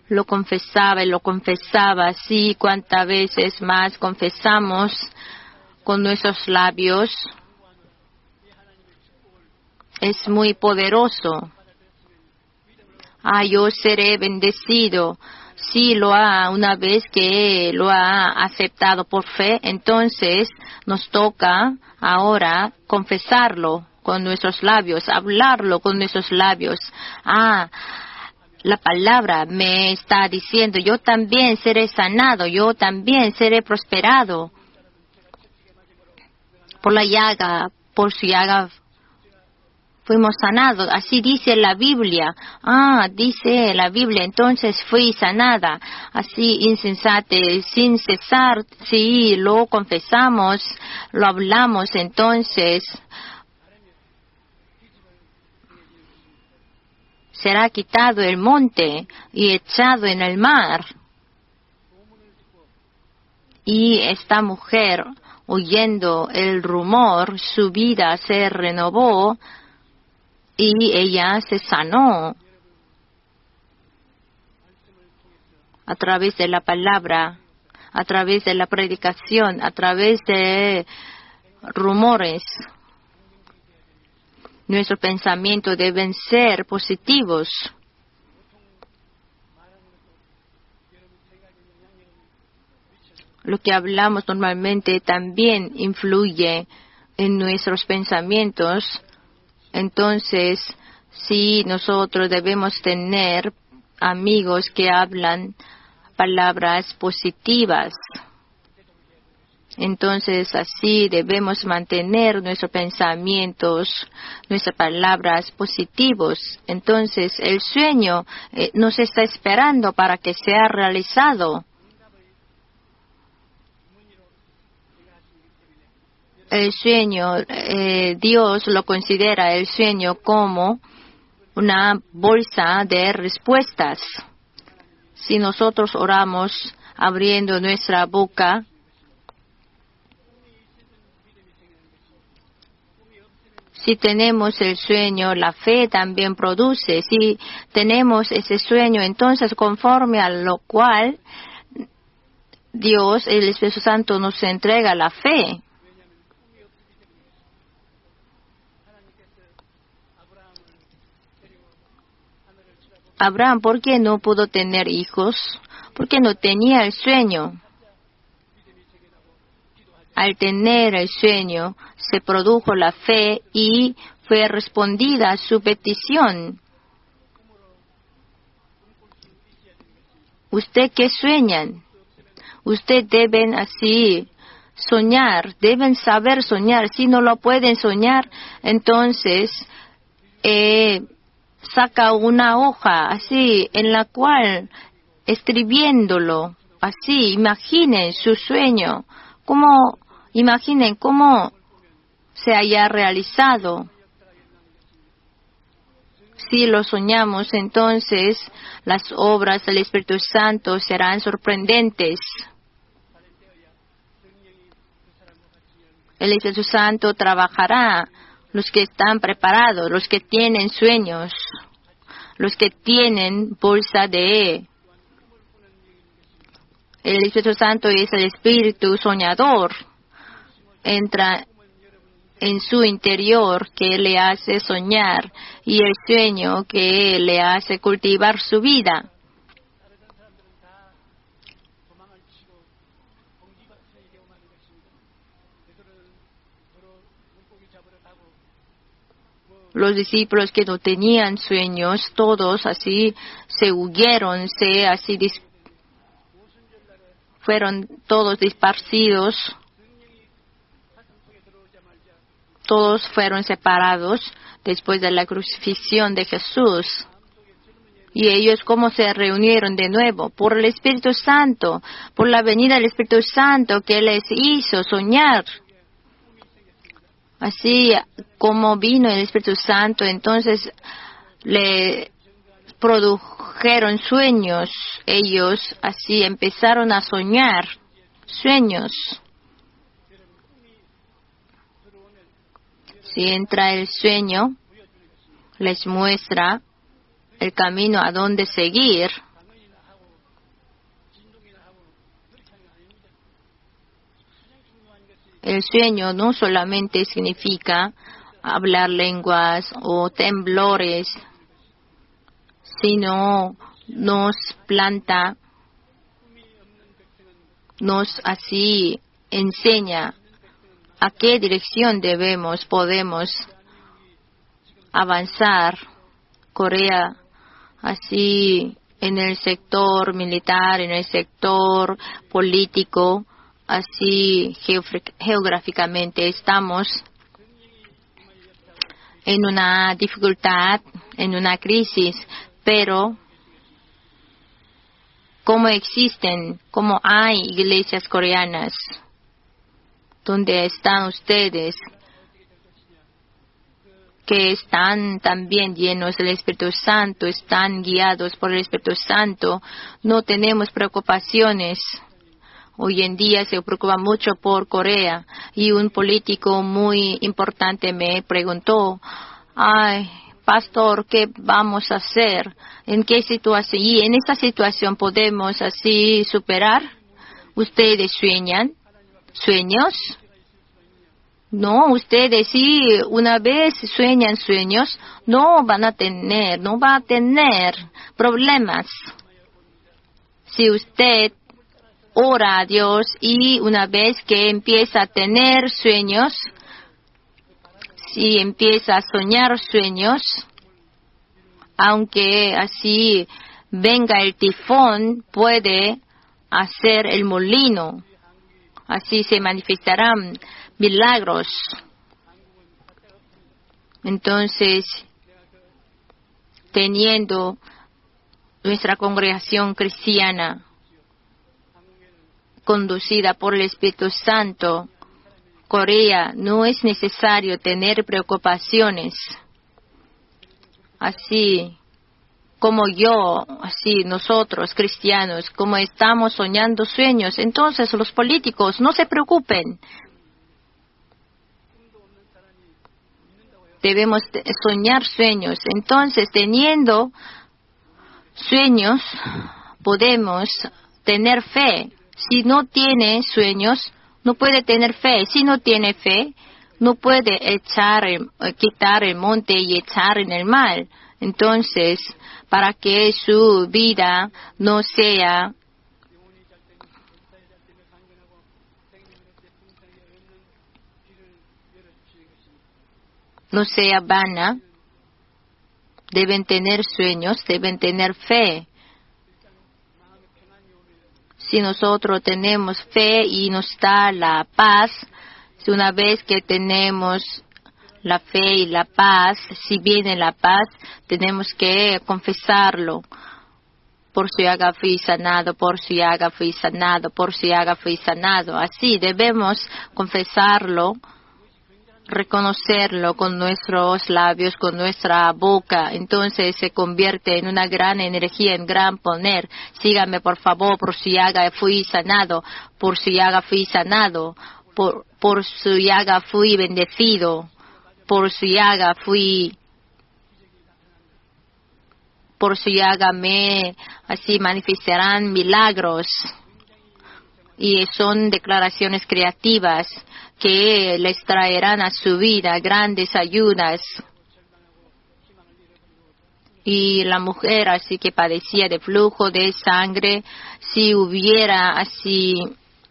A: lo confesaba y lo confesaba. Así cuantas veces más confesamos con nuestros labios, es muy poderoso. Yo seré bendecido. Si una vez que lo ha aceptado por fe, entonces nos toca ahora confesarlo con nuestros labios, hablarlo con nuestros labios. La palabra me está diciendo, yo también seré sanado, yo también seré prosperado. Por la llaga, por su llaga fuimos sanados, así dice la Biblia. Dice la Biblia, entonces fui sanada. Así insensate, sin cesar, si lo confesamos, lo hablamos, entonces será quitado el monte y echado en el mar. Y esta mujer, oyendo el rumor, su vida se renovó, y ella se sanó a través de la palabra, a través de la predicación, a través de rumores. Nuestros pensamientos deben ser positivos. Lo que hablamos normalmente también influye en nuestros pensamientos. Entonces, sí, nosotros debemos tener amigos que hablan palabras positivas. Entonces, así debemos mantener nuestros pensamientos, nuestras palabras positivos. Entonces, el sueño nos está esperando para que sea realizado. El sueño, Dios lo considera el sueño como una bolsa de respuestas. Si nosotros oramos abriendo nuestra boca, si tenemos el sueño, la fe también produce. Si tenemos ese sueño, entonces conforme a lo cual Dios, el Espíritu Santo, nos entrega la fe. Abraham, ¿por qué no pudo tener hijos? Porque no tenía el sueño. Al tener el sueño, se produjo la fe y fue respondida su petición. ¿Usted qué sueñan? Usted deben así soñar, deben saber soñar. Si no lo pueden soñar, entonces saca una hoja así en la cual escribiéndolo así, imaginen su sueño, imaginen cómo se haya realizado. Si lo soñamos, entonces las obras del Espíritu Santo serán sorprendentes. El Espíritu Santo trabajará los que están preparados, los que tienen sueños, los que tienen bolsa de. El Espíritu Santo es el Espíritu soñador. Entra en su interior que le hace soñar y el sueño que le hace cultivar su vida. Los discípulos que no tenían sueños, todos así se huyeron, fueron todos disparcidos. Todos fueron separados después de la crucifixión de Jesús. Y ellos cómo se reunieron de nuevo por el Espíritu Santo, por la venida del Espíritu Santo que les hizo soñar. Así como vino el Espíritu Santo, entonces le produjeron sueños. Ellos así empezaron a soñar sueños. Si entra el sueño, les muestra el camino a dónde seguir. El sueño no solamente significa hablar lenguas o temblores, sino nos planta, nos así enseña a qué dirección podemos avanzar. Corea, así en el sector militar, en el sector político, así geográficamente estamos en una dificultad, en una crisis, pero ¿cómo hay iglesias coreanas? ¿Dónde están ustedes que están también llenos del Espíritu Santo, están guiados por el Espíritu Santo? No tenemos preocupaciones. Hoy en día se preocupa mucho por Corea y un político muy importante me preguntó, pastor, ¿qué vamos a hacer? ¿En qué situación? Y en esta situación podemos así superar. ¿Ustedes sueñan? ¿Sueños? No, ustedes sí, una vez sueñan sueños, no va a tener problemas. Si usted ora a Dios y una vez que empieza a tener sueños, si empieza a soñar sueños, aunque así venga el tifón, puede hacer el molino. Así se manifestarán milagros. Entonces, teniendo nuestra congregación cristiana conducida por el Espíritu Santo, Corea, no es necesario tener preocupaciones. Así como así nosotros cristianos, como estamos soñando sueños, entonces los políticos no se preocupen. Debemos soñar sueños. Entonces, teniendo sueños, podemos tener fe. Si no tiene sueños, no puede tener fe. Si no tiene fe, no puede quitar el monte y echar en el mar. Entonces, para que su vida no sea no sea vana. Deben tener sueños, deben tener fe. Si nosotros tenemos fe y nos da la paz, si una vez que tenemos la fe y la paz, si viene la paz, tenemos que confesarlo. Por su llaga fui sanado, por su llaga fui sanado, por su llaga fui sanado. Así debemos confesarlo, reconocerlo con nuestros labios, con nuestra boca. Entonces se convierte en una gran energía, en gran poder. Sígame, por favor, por su llaga fui sanado, por su llaga fui sanado, por su llaga fui bendecido, por su llaga así manifestarán milagros. Y son declaraciones creativas que les traerán a su vida grandes ayudas. Y la mujer así que padecía de flujo de sangre, si hubiera así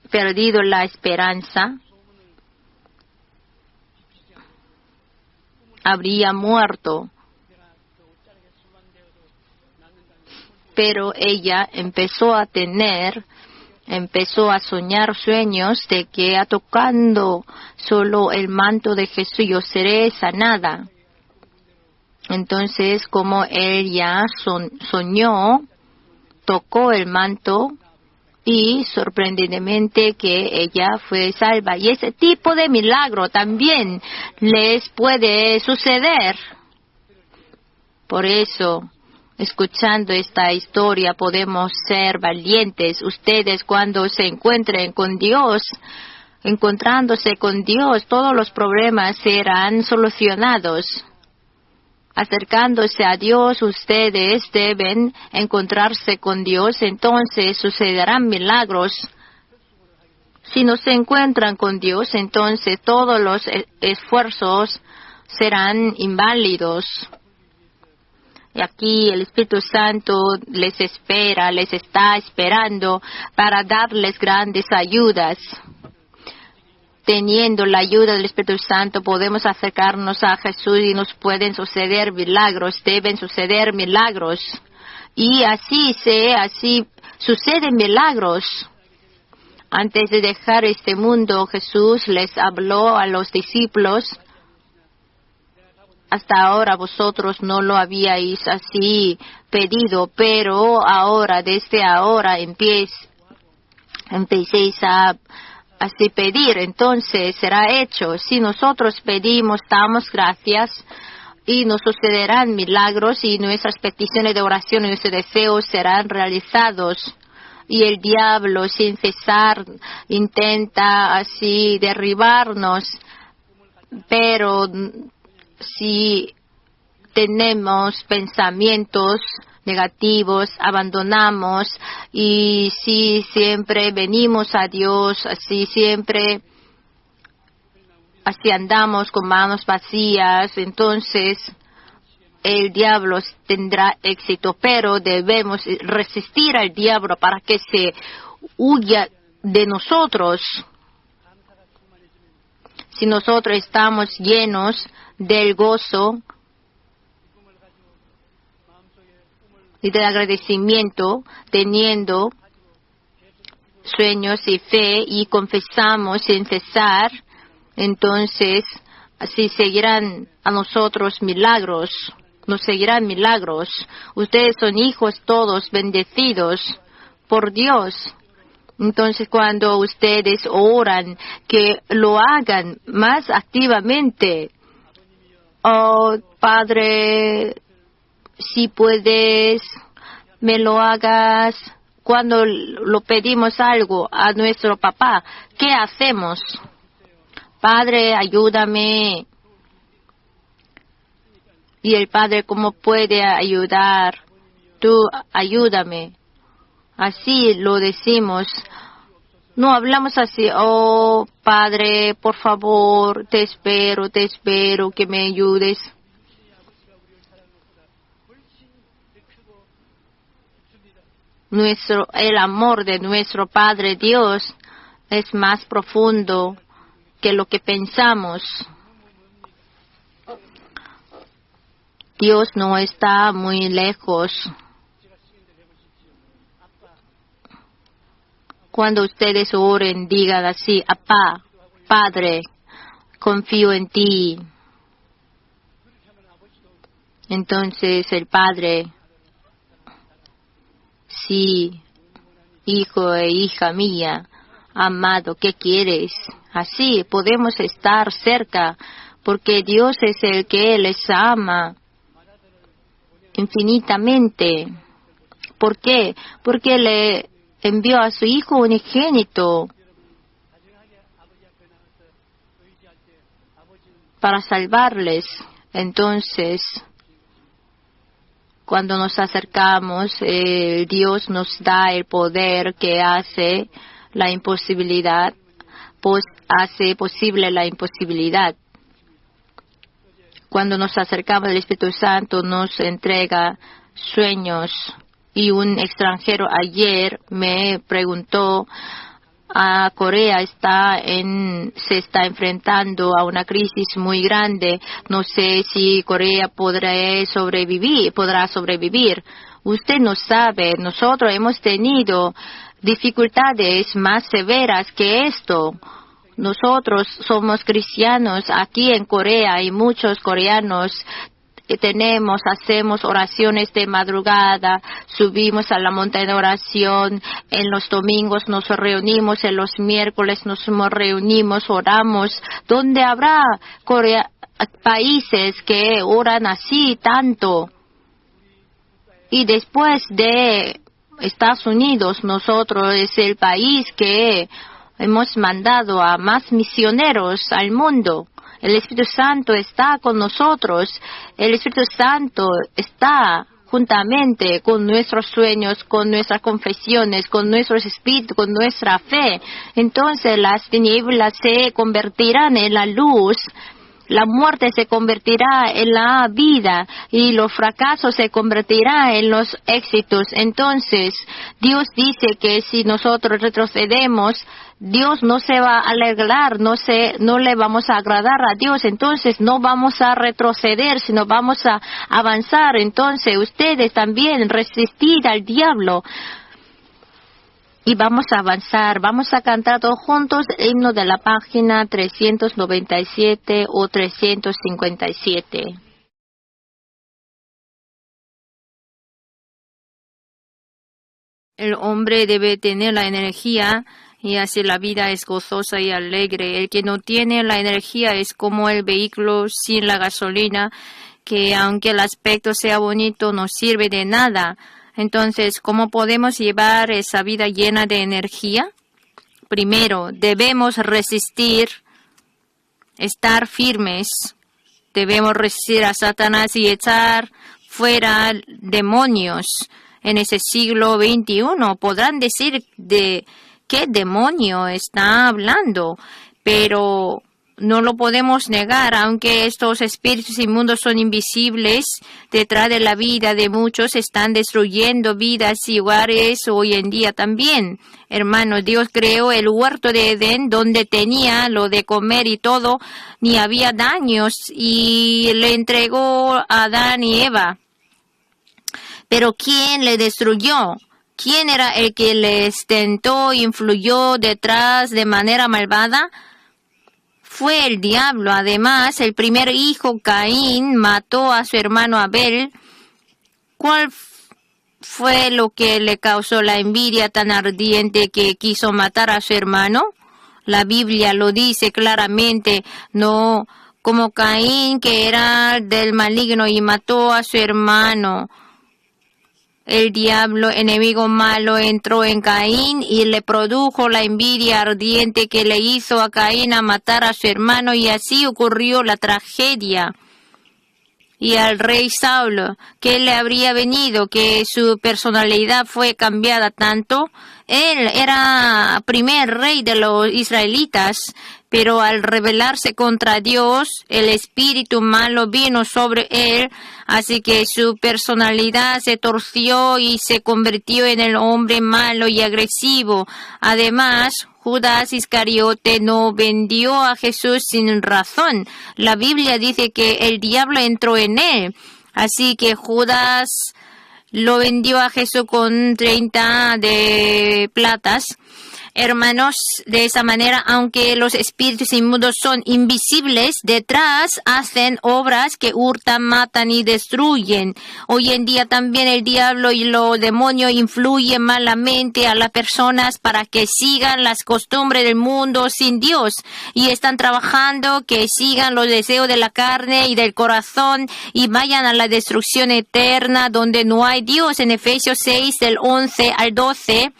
A: perdido la esperanza, habría muerto. Pero ella empezó a soñar sueños de que tocando solo el manto de Jesús yo seré sanada. Entonces, como ella soñó, tocó el manto y sorprendentemente que ella fue salva. Y ese tipo de milagro también les puede suceder. Por eso, escuchando esta historia podemos ser valientes. Ustedes cuando se encuentren con Dios, encontrándose con Dios, todos los problemas serán solucionados. Acercándose a Dios, ustedes deben encontrarse con Dios, entonces sucederán milagros. Si no se encuentran con Dios, entonces todos los esfuerzos serán inválidos. Y aquí el Espíritu Santo les está esperando para darles grandes ayudas. Teniendo la ayuda del Espíritu Santo podemos acercarnos a Jesús y nos pueden suceder milagros, deben suceder milagros. Y así suceden milagros. Antes de dejar este mundo, Jesús les habló a los discípulos: hasta ahora vosotros no lo habíais así pedido, pero ahora, desde ahora, empecéis a así pedir, entonces será hecho. Si nosotros pedimos, damos gracias y nos sucederán milagros y nuestras peticiones de oración y nuestros deseos serán realizados. Y el diablo, sin cesar, intenta así derribarnos, pero si tenemos pensamientos negativos, abandonamos, y si siempre venimos a Dios, así andamos con manos vacías, entonces el diablo tendrá éxito, pero debemos resistir al diablo para que se huya de nosotros. Si nosotros estamos llenos del gozo y del agradecimiento, teniendo sueños y fe, y confesamos sin cesar, entonces así seguirán a nosotros milagros, nos seguirán milagros. Ustedes son hijos todos bendecidos por Dios. Entonces, cuando ustedes oran, que lo hagan más activamente. Oh, Padre, si puedes, me lo hagas. Cuando lo pedimos algo a nuestro papá, ¿qué hacemos? Padre, ayúdame. Y el Padre, ¿cómo puede ayudar? Tú, ayúdame. Así lo decimos. No hablamos así: oh, Padre, por favor, te espero, que me ayudes. El amor de nuestro Padre Dios es más profundo que lo que pensamos. Dios no está muy lejos. Cuando ustedes oren, digan así: Apá, Padre, confío en ti. Entonces el Padre: sí, hijo e hija mía, amado, ¿qué quieres? Así podemos estar cerca, porque Dios es el que les ama infinitamente. ¿Por qué? Porque le envió a su Hijo unigénito para salvarles. Entonces, cuando nos acercamos, Dios nos da el poder que hace la imposibilidad, pues hace posible la imposibilidad. Cuando nos acercamos, el Espíritu Santo nos entrega sueños. Y un extranjero ayer me preguntó: Corea se está enfrentando a una crisis muy grande. No sé si Corea podrá sobrevivir. Usted no sabe, nosotros hemos tenido dificultades más severas que esto. Nosotros somos cristianos aquí en Corea y muchos coreanos hacemos oraciones de madrugada, subimos a la montaña de oración, en los domingos nos reunimos, en los miércoles nos reunimos, oramos. ¿Dónde habrá países que oran así tanto? Y después de Estados Unidos, nosotros es el país que hemos mandado a más misioneros al mundo. El Espíritu Santo está con nosotros. El Espíritu Santo está juntamente con nuestros sueños, con nuestras confesiones, con nuestros espíritus, con nuestra fe. Entonces las tinieblas se convertirán en la luz. La muerte se convertirá en la vida y los fracasos se convertirán en los éxitos. Entonces, Dios dice que si nosotros retrocedemos, Dios no se va a alegrar, no le vamos a agradar a Dios. Entonces, no vamos a retroceder, sino vamos a avanzar. Entonces, ustedes también resistid al diablo. Y vamos a avanzar, vamos a cantar todos juntos el himno de la página 397 o 357. El hombre debe tener la energía y así la vida es gozosa y alegre. El que no tiene la energía es como el vehículo sin la gasolina, que aunque el aspecto sea bonito no sirve de nada. Entonces, ¿cómo podemos llevar esa vida llena de energía? Primero, debemos resistir, estar firmes. Debemos resistir a Satanás y echar fuera demonios. En ese siglo XXI podrán decir de qué demonio está hablando, pero no lo podemos negar, aunque estos espíritus inmundos son invisibles, detrás de la vida de muchos están destruyendo vidas y hogares hoy en día también. Hermanos, Dios creó el huerto de Edén donde tenía lo de comer y todo, ni había daños, y le entregó a Adán y Eva. Pero ¿quién le destruyó? ¿Quién era el que les tentó, influyó detrás de manera malvada? Fue el diablo. Además, el primer hijo, Caín, mató a su hermano Abel. ¿Cuál fue lo que le causó la envidia tan ardiente que quiso matar a su hermano? La Biblia lo dice claramente, no como Caín, que era del maligno y mató a su hermano. El diablo, enemigo malo, entró en Caín y le produjo la envidia ardiente que le hizo a Caín a matar a su hermano, y así ocurrió la tragedia. Y al rey Saulo, ¿qué le habría venido? Que su personalidad fue cambiada tanto. Él era primer rey de los israelitas, pero al rebelarse contra Dios, el espíritu malo vino sobre él, así que su personalidad se torció y se convirtió en el hombre malo y agresivo. Además, Judas Iscariote no vendió a Jesús sin razón. La Biblia dice que el diablo entró en él. Así que Judas lo vendió a Jesús con 30 de platas. Hermanos, de esa manera, aunque los espíritus inmundos son invisibles, detrás hacen obras que hurtan, matan y destruyen. Hoy en día también el diablo y los demonios influyen malamente a las personas para que sigan las costumbres del mundo sin Dios y están trabajando que sigan los deseos de la carne y del corazón y vayan a la destrucción eterna donde no hay Dios. En Efesios 6, del 11 al 12,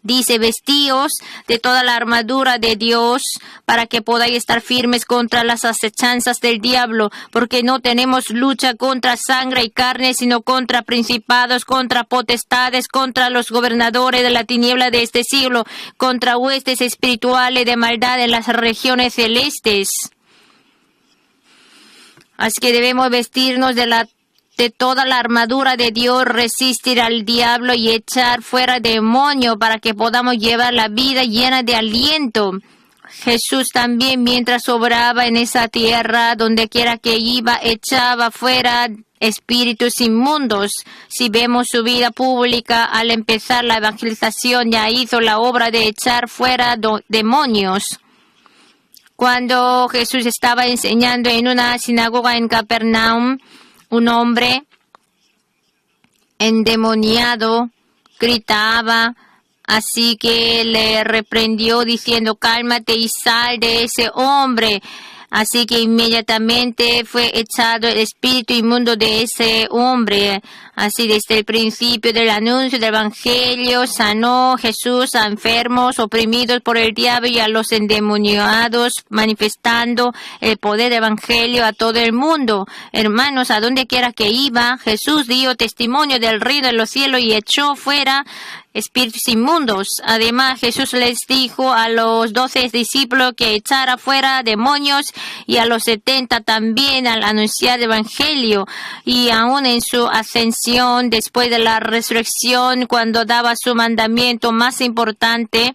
A: dice, vestíos de toda la armadura de Dios para que podáis estar firmes contra las acechanzas del diablo, porque no tenemos lucha contra sangre y carne, sino contra principados, contra potestades, contra los gobernadores de la tiniebla de este siglo, contra huestes espirituales de maldad en las regiones celestes. Así que debemos vestirnos de toda la armadura de Dios, resistir al diablo y echar fuera demonios para que podamos llevar la vida llena de aliento. Jesús también, mientras obraba en esa tierra, donde quiera que iba, echaba fuera espíritus inmundos. Si vemos su vida pública, al empezar la evangelización, ya hizo la obra de echar fuera demonios. Cuando Jesús estaba enseñando en una sinagoga en Capernaum, un hombre endemoniado gritaba, así que le reprendió diciendo, cálmate y sal de ese hombre. Así que inmediatamente fue echado el espíritu inmundo de ese hombre. Así desde el principio del anuncio del Evangelio sanó Jesús a enfermos, oprimidos por el diablo y a los endemoniados, manifestando el poder del Evangelio a todo el mundo. Hermanos, a donde quiera que iba, Jesús dio testimonio del reino de los cielos y echó fuera espíritus inmundos. Además, Jesús les dijo a los 12 discípulos que echara fuera demonios y a los 70 también al anunciar el Evangelio. Y aún en su ascensión, después de la resurrección, cuando daba su mandamiento más importante,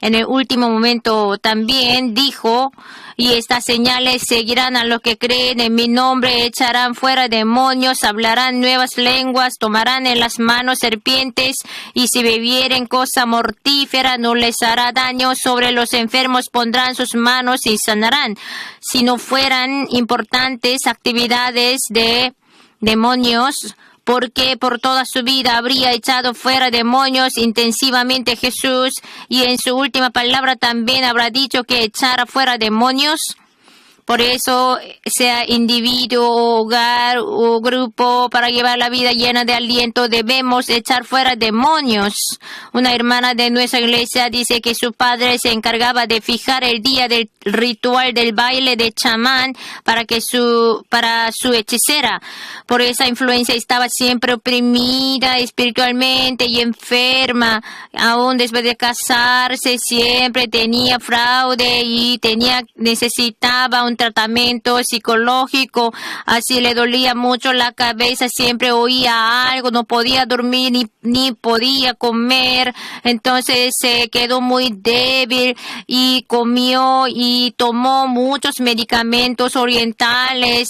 A: en el último momento también dijo, y estas señales seguirán a los que creen en mi nombre, echarán fuera demonios, hablarán nuevas lenguas, tomarán en las manos serpientes, y si bebieren cosa mortífera no les hará daño, sobre los enfermos pondrán sus manos y sanarán. Si no fueran importantes actividades de demonios, porque por toda su vida habría echado fuera demonios intensivamente Jesús, y en su última palabra también habrá dicho que echara fuera demonios. Por eso, sea individuo, hogar o grupo, para llevar la vida llena de aliento, debemos echar fuera demonios. Una hermana de nuestra iglesia dice que su padre se encargaba de fijar el día del ritual del baile de chamán para su hechicera. Por esa influencia estaba siempre oprimida espiritualmente y enferma. Aún después de casarse, siempre tenía fraude y necesitaba un tratamiento psicológico. Así le dolía mucho la cabeza, siempre oía algo, no podía dormir ni podía comer. Entonces se quedó muy débil y comió y tomó muchos medicamentos orientales.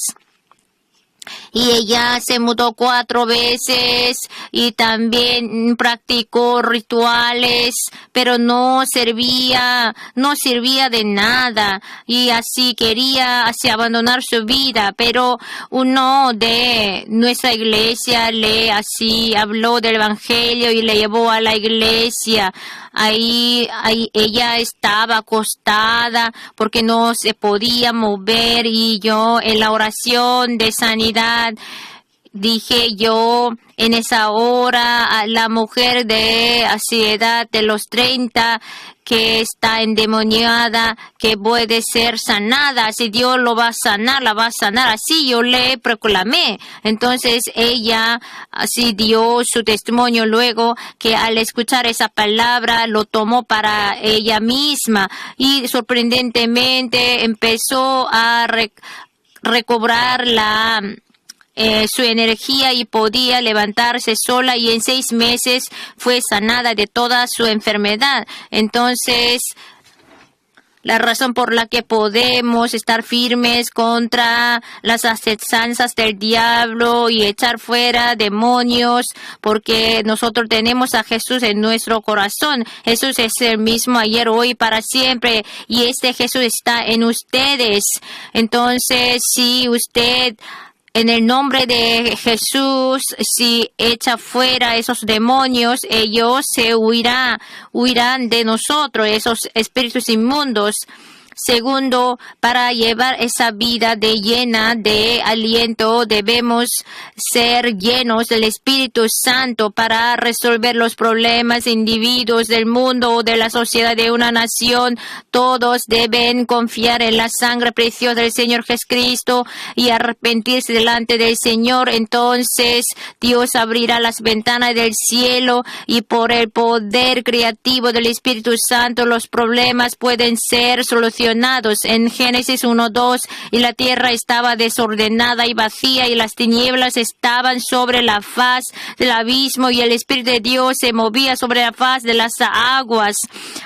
A: Y ella se mudó 4 veces y también practicó rituales, pero no servía de nada. Y así quería abandonar su vida, pero uno de nuestra iglesia le habló del Evangelio y le llevó a la iglesia. Ahí ella estaba acostada porque no se podía mover, y yo en la oración de sanidad dije yo en esa hora a la mujer de edad de los 30 que está endemoniada, que puede ser sanada. Si Dios lo va a sanar, la va a sanar. Así yo le proclamé. Entonces ella así dio su testimonio luego, que al escuchar esa palabra lo tomó para ella misma y sorprendentemente empezó a recobrar su energía y podía levantarse sola, y en 6 meses fue sanada de toda su enfermedad. Entonces, La razón por la que podemos estar firmes contra las acechanzas del diablo y echar fuera demonios, porque nosotros tenemos a Jesús en nuestro corazón. Jesús es el mismo ayer, hoy, para siempre, y este Jesús está en ustedes. Entonces, si usted en el nombre de Jesús, si echa fuera esos demonios, ellos se huirán de nosotros, esos espíritus inmundos. Segundo, para llevar esa vida llena de aliento, debemos ser llenos del Espíritu Santo para resolver los problemas de individuos del mundo o de la sociedad de una nación. Todos deben confiar en la sangre preciosa del Señor Jesucristo y arrepentirse delante del Señor. Entonces, Dios abrirá las ventanas del cielo y por el poder creativo del Espíritu Santo los problemas pueden ser solucionados. En Génesis 1:2, y la tierra estaba desordenada y vacía, y las tinieblas estaban sobre la faz del abismo, y el Espíritu de Dios se movía sobre la faz de las aguas.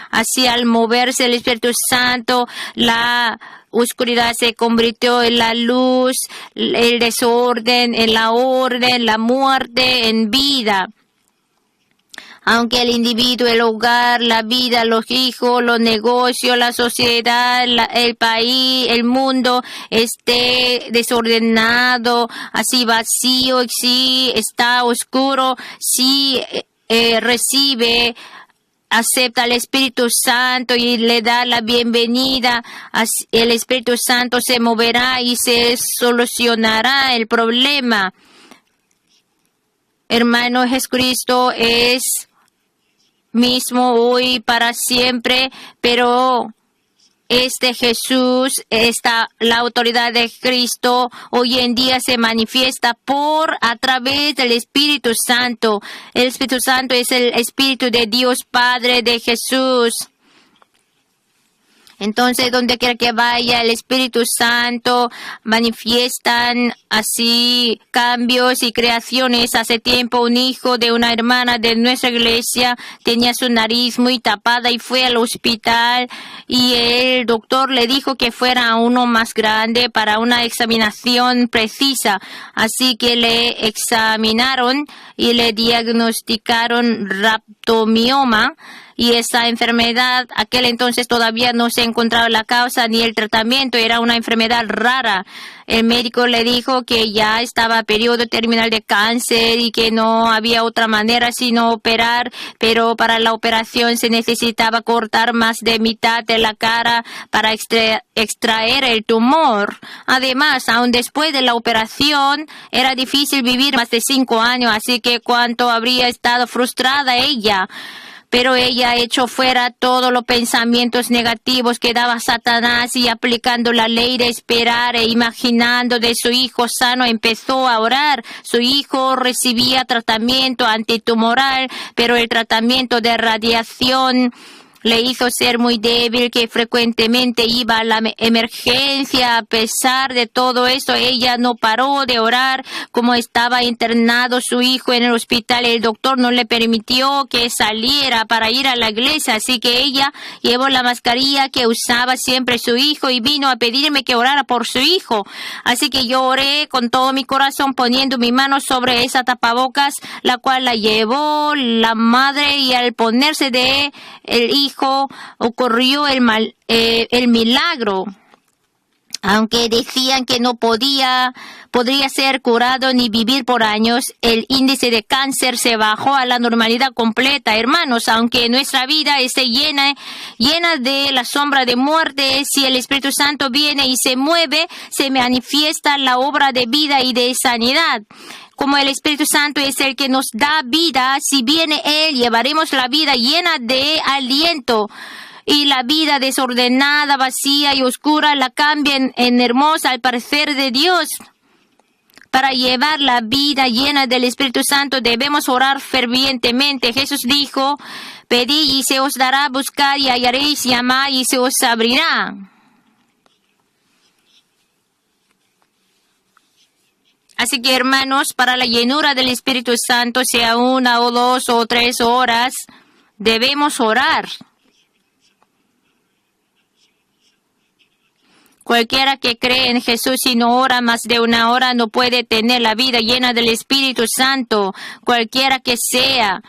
A: Así, al moverse el Espíritu Santo, la oscuridad se convirtió en la luz, el desorden en la orden, la muerte en vida. Aunque el individuo, el hogar, la vida, los hijos, los negocios, la sociedad, el país, el mundo esté desordenado, así vacío, si está oscuro, si recibe, acepta al Espíritu Santo y le da la bienvenida, el Espíritu Santo se moverá y se solucionará el problema. Hermano, Jesucristo es mismo hoy para siempre, pero este Jesús, la autoridad de Cristo hoy en día se manifiesta a través del Espíritu Santo. El Espíritu Santo es el Espíritu de Dios Padre, de Jesús. Entonces, donde quiera que vaya el Espíritu Santo, manifiestan así cambios y creaciones. Hace tiempo un hijo de una hermana de nuestra iglesia tenía su nariz muy tapada y fue al hospital y el doctor le dijo que fuera uno más grande para una examinación precisa. Así que le examinaron y le diagnosticaron raptomioma. Y esa enfermedad, aquel entonces todavía no se encontraba la causa ni el tratamiento, era una enfermedad rara. El médico le dijo que ya estaba periodo terminal de cáncer y que no había otra manera sino operar, pero para la operación se necesitaba cortar más de mitad de la cara para extraer el tumor. Además, aún después de la operación, era difícil vivir más de 5 años, así que cuánto habría estado frustrada ella. Pero ella echó fuera todos los pensamientos negativos que daba Satanás y aplicando la ley de esperar e imaginando de su hijo sano empezó a orar. Su hijo recibía tratamiento antitumoral, pero el tratamiento de radiación le hizo ser muy débil, que frecuentemente iba a la emergencia. A pesar de todo esto, ella no paró de orar. Como estaba internado su hijo en el hospital, el doctor no le permitió que saliera para ir a la iglesia, así que ella llevó la mascarilla que usaba siempre su hijo y vino a pedirme que orara por su hijo. Así que yo oré con todo mi corazón poniendo mi mano sobre esa tapabocas, la cual la llevó la madre, y al ponerse de el hijo ocurrió el milagro. Aunque decían que no podría ser curado ni vivir por años, el índice de cáncer se bajó a la normalidad completa. Hermanos, aunque nuestra vida esté llena de la sombra de muerte, si el Espíritu Santo viene y se mueve, se manifiesta la obra de vida y de sanidad. Como el Espíritu Santo es el que nos da vida, si viene Él, llevaremos la vida llena de aliento. Y la vida desordenada, vacía y oscura la cambian en hermosa al parecer de Dios. Para llevar la vida llena del Espíritu Santo debemos orar fervientemente. Jesús dijo, pedid y se os dará, buscad y hallaréis, llamad y se os abrirá. Así que, hermanos, para la llenura del Espíritu Santo, sea 1 o 2 o 3 horas, debemos orar. Cualquiera que cree en Jesús y no ora más de una hora no puede tener la vida llena del Espíritu Santo, cualquiera que sea.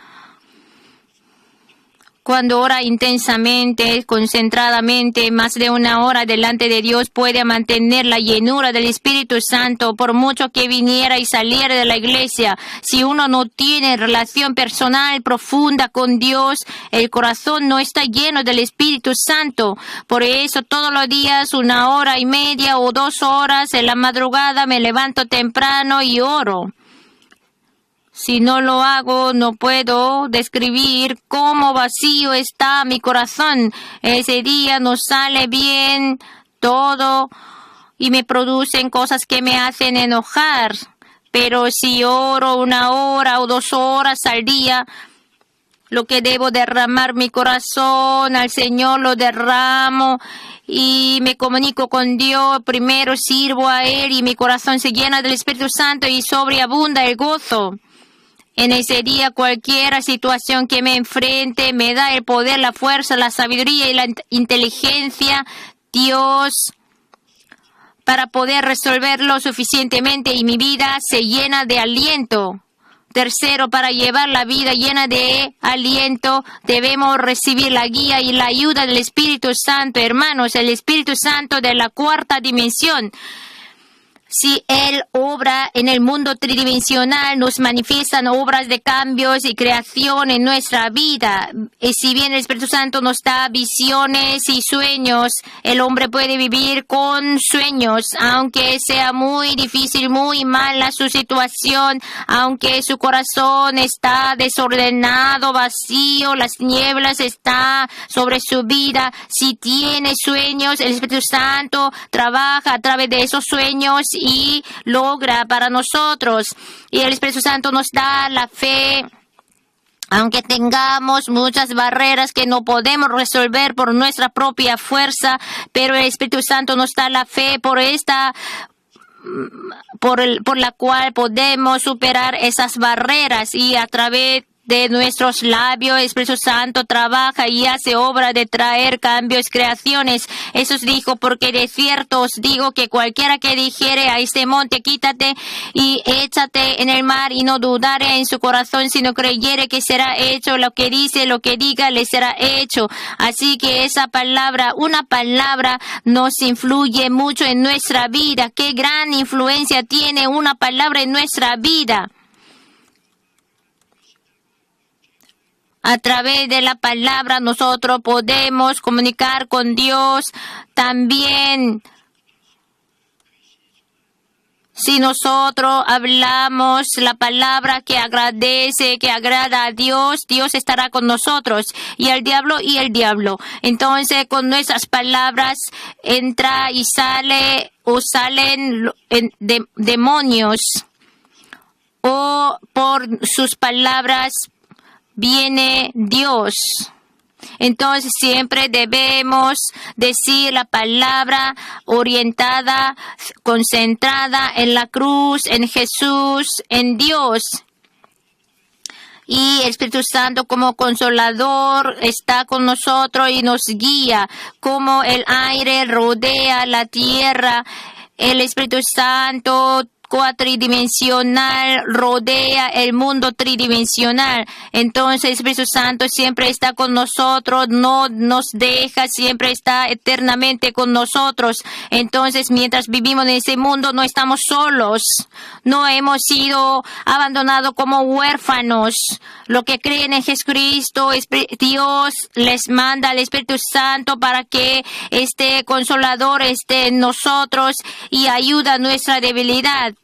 A: Cuando ora intensamente, concentradamente, más de una hora delante de Dios, puede mantener la llenura del Espíritu Santo por mucho que viniera y saliera de la iglesia. Si uno no tiene relación personal profunda con Dios, el corazón no está lleno del Espíritu Santo. Por eso todos los días, 1 hora y media o 2 horas en la madrugada, me levanto temprano y oro. Si no lo hago, no puedo describir cómo vacío está mi corazón. Ese día no sale bien todo y me producen cosas que me hacen enojar. Pero si oro 1 hora o 2 horas al día, lo que debo derramar mi corazón al Señor lo derramo y me comunico con Dios. Primero sirvo a Él y mi corazón se llena del Espíritu Santo y sobreabunda el gozo. En ese día, cualquier situación que me enfrente me da el poder, la fuerza, la sabiduría y la inteligencia, Dios, para poder resolverlo suficientemente y mi vida se llena de aliento. Tercero, para llevar la vida llena de aliento, debemos recibir la guía y la ayuda del Espíritu Santo. Hermanos, el Espíritu Santo de la 4ª dimensión. Si Él obra en el mundo tridimensional, nos manifiestan obras de cambios y creación en nuestra vida. Y si bien el Espíritu Santo nos da visiones y sueños, el hombre puede vivir con sueños, aunque sea muy difícil, muy mala su situación, aunque su corazón está desordenado, vacío, las nieblas están sobre su vida. Si tiene sueños, el Espíritu Santo trabaja a través de esos sueños y logra para nosotros. Y el Espíritu Santo nos da la fe. Aunque tengamos muchas barreras que no podemos resolver por nuestra propia fuerza, pero el Espíritu Santo nos da la fe por la cual podemos superar esas barreras y a través de nuestros labios, el Espíritu Santo trabaja y hace obra de traer cambios, creaciones. Jesús dijo, porque de cierto os digo que cualquiera que dijere a este monte, quítate y échate en el mar, y no dudare en su corazón, sino creyere que será hecho lo que dice, lo que diga, le será hecho. Así que esa palabra, una palabra, nos influye mucho en nuestra vida. Qué gran influencia tiene una palabra en nuestra vida. A través de la palabra nosotros podemos comunicar con Dios. También, si nosotros hablamos la palabra que agradece, que agrada a Dios, Dios estará con nosotros. Y el diablo. Entonces, con nuestras palabras entra y sale o salen demonios. O por sus palabras viene Dios. Entonces siempre debemos decir la palabra orientada, concentrada en la cruz, en Jesús, en Dios. Y el Espíritu Santo como consolador está con nosotros y nos guía. Como el aire rodea la tierra, el Espíritu Santo cuatridimensional rodea el mundo tridimensional. Entonces el Espíritu Santo siempre está con nosotros, no nos deja, siempre está eternamente con nosotros. Entonces mientras vivimos en ese mundo no estamos solos, no hemos sido abandonados como huérfanos. Lo que creen en Jesucristo, Dios les manda al Espíritu Santo para que este consolador esté en nosotros y ayuda a nuestra debilidad.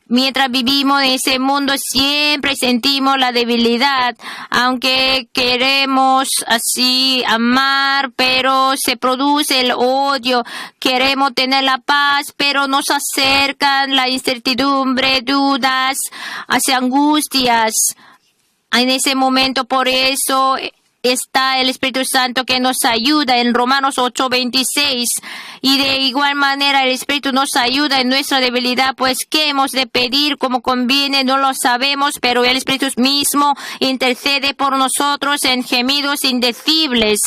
A: Mientras vivimos en ese mundo siempre sentimos la debilidad, aunque queremos así amar, pero se produce el odio. Queremos tener la paz, pero nos acercan la incertidumbre, dudas, hacia angustias. En ese momento, por eso está el Espíritu Santo que nos ayuda en Romanos 8:26. Y de igual manera el Espíritu nos ayuda en nuestra debilidad, pues qué hemos de pedir como conviene, no lo sabemos, pero el Espíritu mismo intercede por nosotros en gemidos indecibles.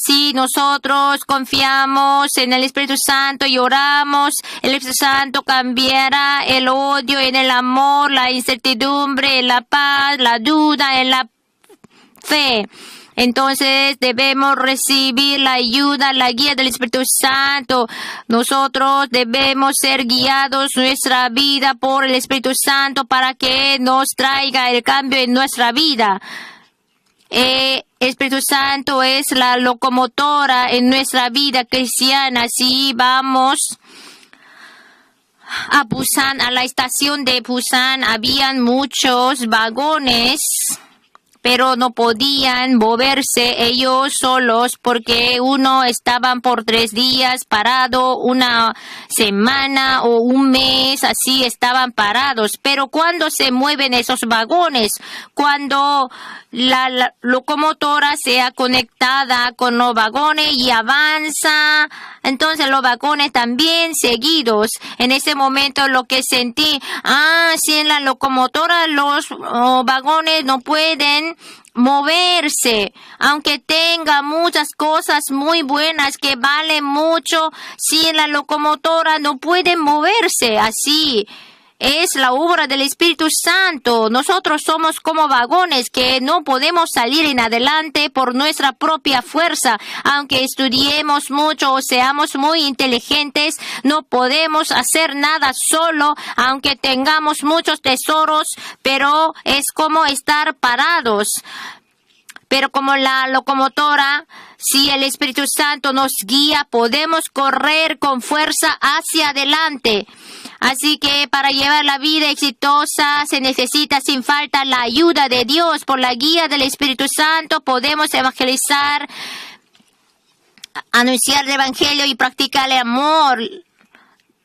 A: Si nosotros confiamos en el Espíritu Santo y oramos, el Espíritu Santo cambiará el odio en el amor, la incertidumbre, en la paz, la duda, en la fe. Entonces debemos recibir la ayuda, la guía del Espíritu Santo. Nosotros debemos ser guiados nuestra vida por el Espíritu Santo para que nos traiga el cambio en nuestra vida. El Espíritu Santo es la locomotora en nuestra vida cristiana. Si vamos a Busan, a la estación de Busan, habían muchos vagones, pero no podían moverse ellos solos porque uno estaban por 3 días parado, una semana o un mes, así estaban parados. Pero cuando se mueven esos vagones, cuando la locomotora sea conectada con los vagones y avanza, entonces los vagones también seguidos. En ese momento lo que sentí, si en la locomotora los vagones no pueden moverse, aunque tenga muchas cosas muy buenas que valen mucho, si en la locomotora no pueden moverse, así es la obra del Espíritu Santo. Nosotros somos como vagones que no podemos salir en adelante por nuestra propia fuerza. Aunque estudiemos mucho o seamos muy inteligentes, no podemos hacer nada solo, aunque tengamos muchos tesoros, pero es como estar parados. Pero como la locomotora, si el Espíritu Santo nos guía, podemos correr con fuerza hacia adelante. Así que para llevar la vida exitosa se necesita sin falta la ayuda de Dios. Por la guía del Espíritu Santo podemos evangelizar, anunciar el Evangelio y practicar el amor.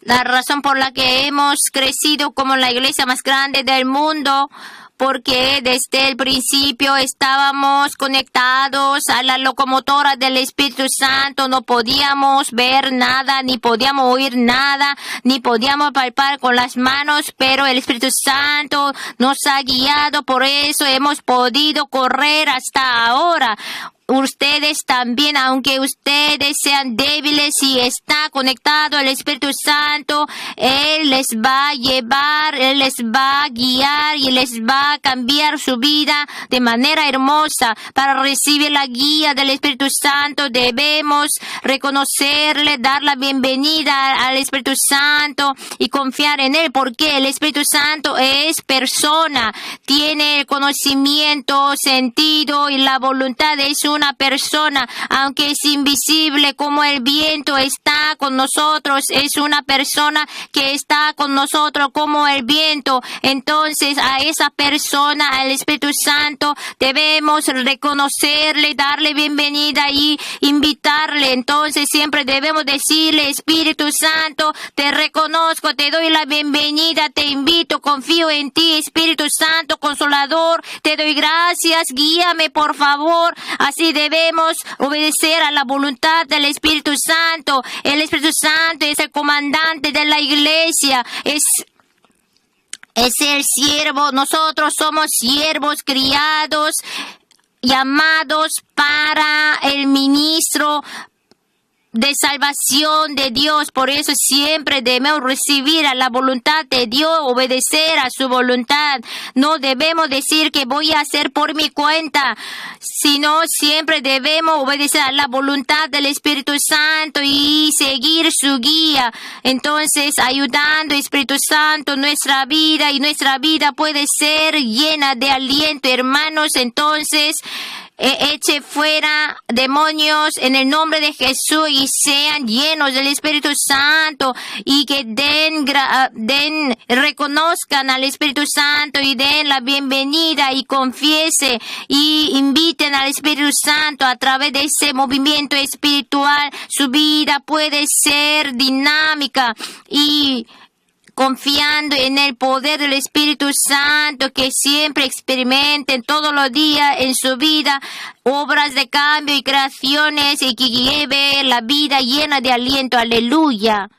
A: La razón por la que hemos crecido como la iglesia más grande del mundo, porque desde el principio estábamos conectados a la locomotora del Espíritu Santo. No podíamos ver nada, ni podíamos oír nada, ni podíamos palpar con las manos, pero el Espíritu Santo nos ha guiado. Por eso hemos podido correr hasta ahora. Ustedes también, aunque ustedes sean débiles, si está conectado al Espíritu Santo, Él les va a llevar, Él les va a guiar y les va a cambiar su vida de manera hermosa. Para recibir la guía del Espíritu Santo debemos reconocerle, dar la bienvenida al Espíritu Santo y confiar en Él, porque el Espíritu Santo es persona, tiene el conocimiento, sentido y la voluntad. Es una persona, aunque es invisible como el viento, está con nosotros. Es una persona que está con nosotros como el viento. Entonces a esa persona, al Espíritu Santo, debemos reconocerle, darle bienvenida y invitarle. Entonces siempre debemos decirle: Espíritu Santo, te reconozco, te doy la bienvenida, te invito, confío en ti, Espíritu Santo, Consolador, te doy gracias, guíame por favor. Así debemos obedecer a la voluntad del Espíritu Santo. El Espíritu Santo es el comandante de la iglesia, es el siervo. Nosotros somos siervos criados, llamados para el ministro de salvación de Dios. Por eso siempre debemos recibir a la voluntad de Dios, obedecer a su voluntad. No debemos decir que voy a hacer por mi cuenta, sino siempre debemos obedecer a la voluntad del Espíritu Santo y seguir su guía. Entonces, ayudando Espíritu Santo nuestra vida, y nuestra vida puede ser llena de aliento, hermanos. Entonces, eche fuera demonios en el nombre de Jesús y sean llenos del Espíritu Santo, y que reconozcan al Espíritu Santo y den la bienvenida y confiese y inviten al Espíritu Santo. A través de ese movimiento espiritual su vida puede ser dinámica, y confiando en el poder del Espíritu Santo, que siempre experimenten todos los días en su vida obras de cambio y creaciones, y que lleve la vida llena de aliento. Aleluya.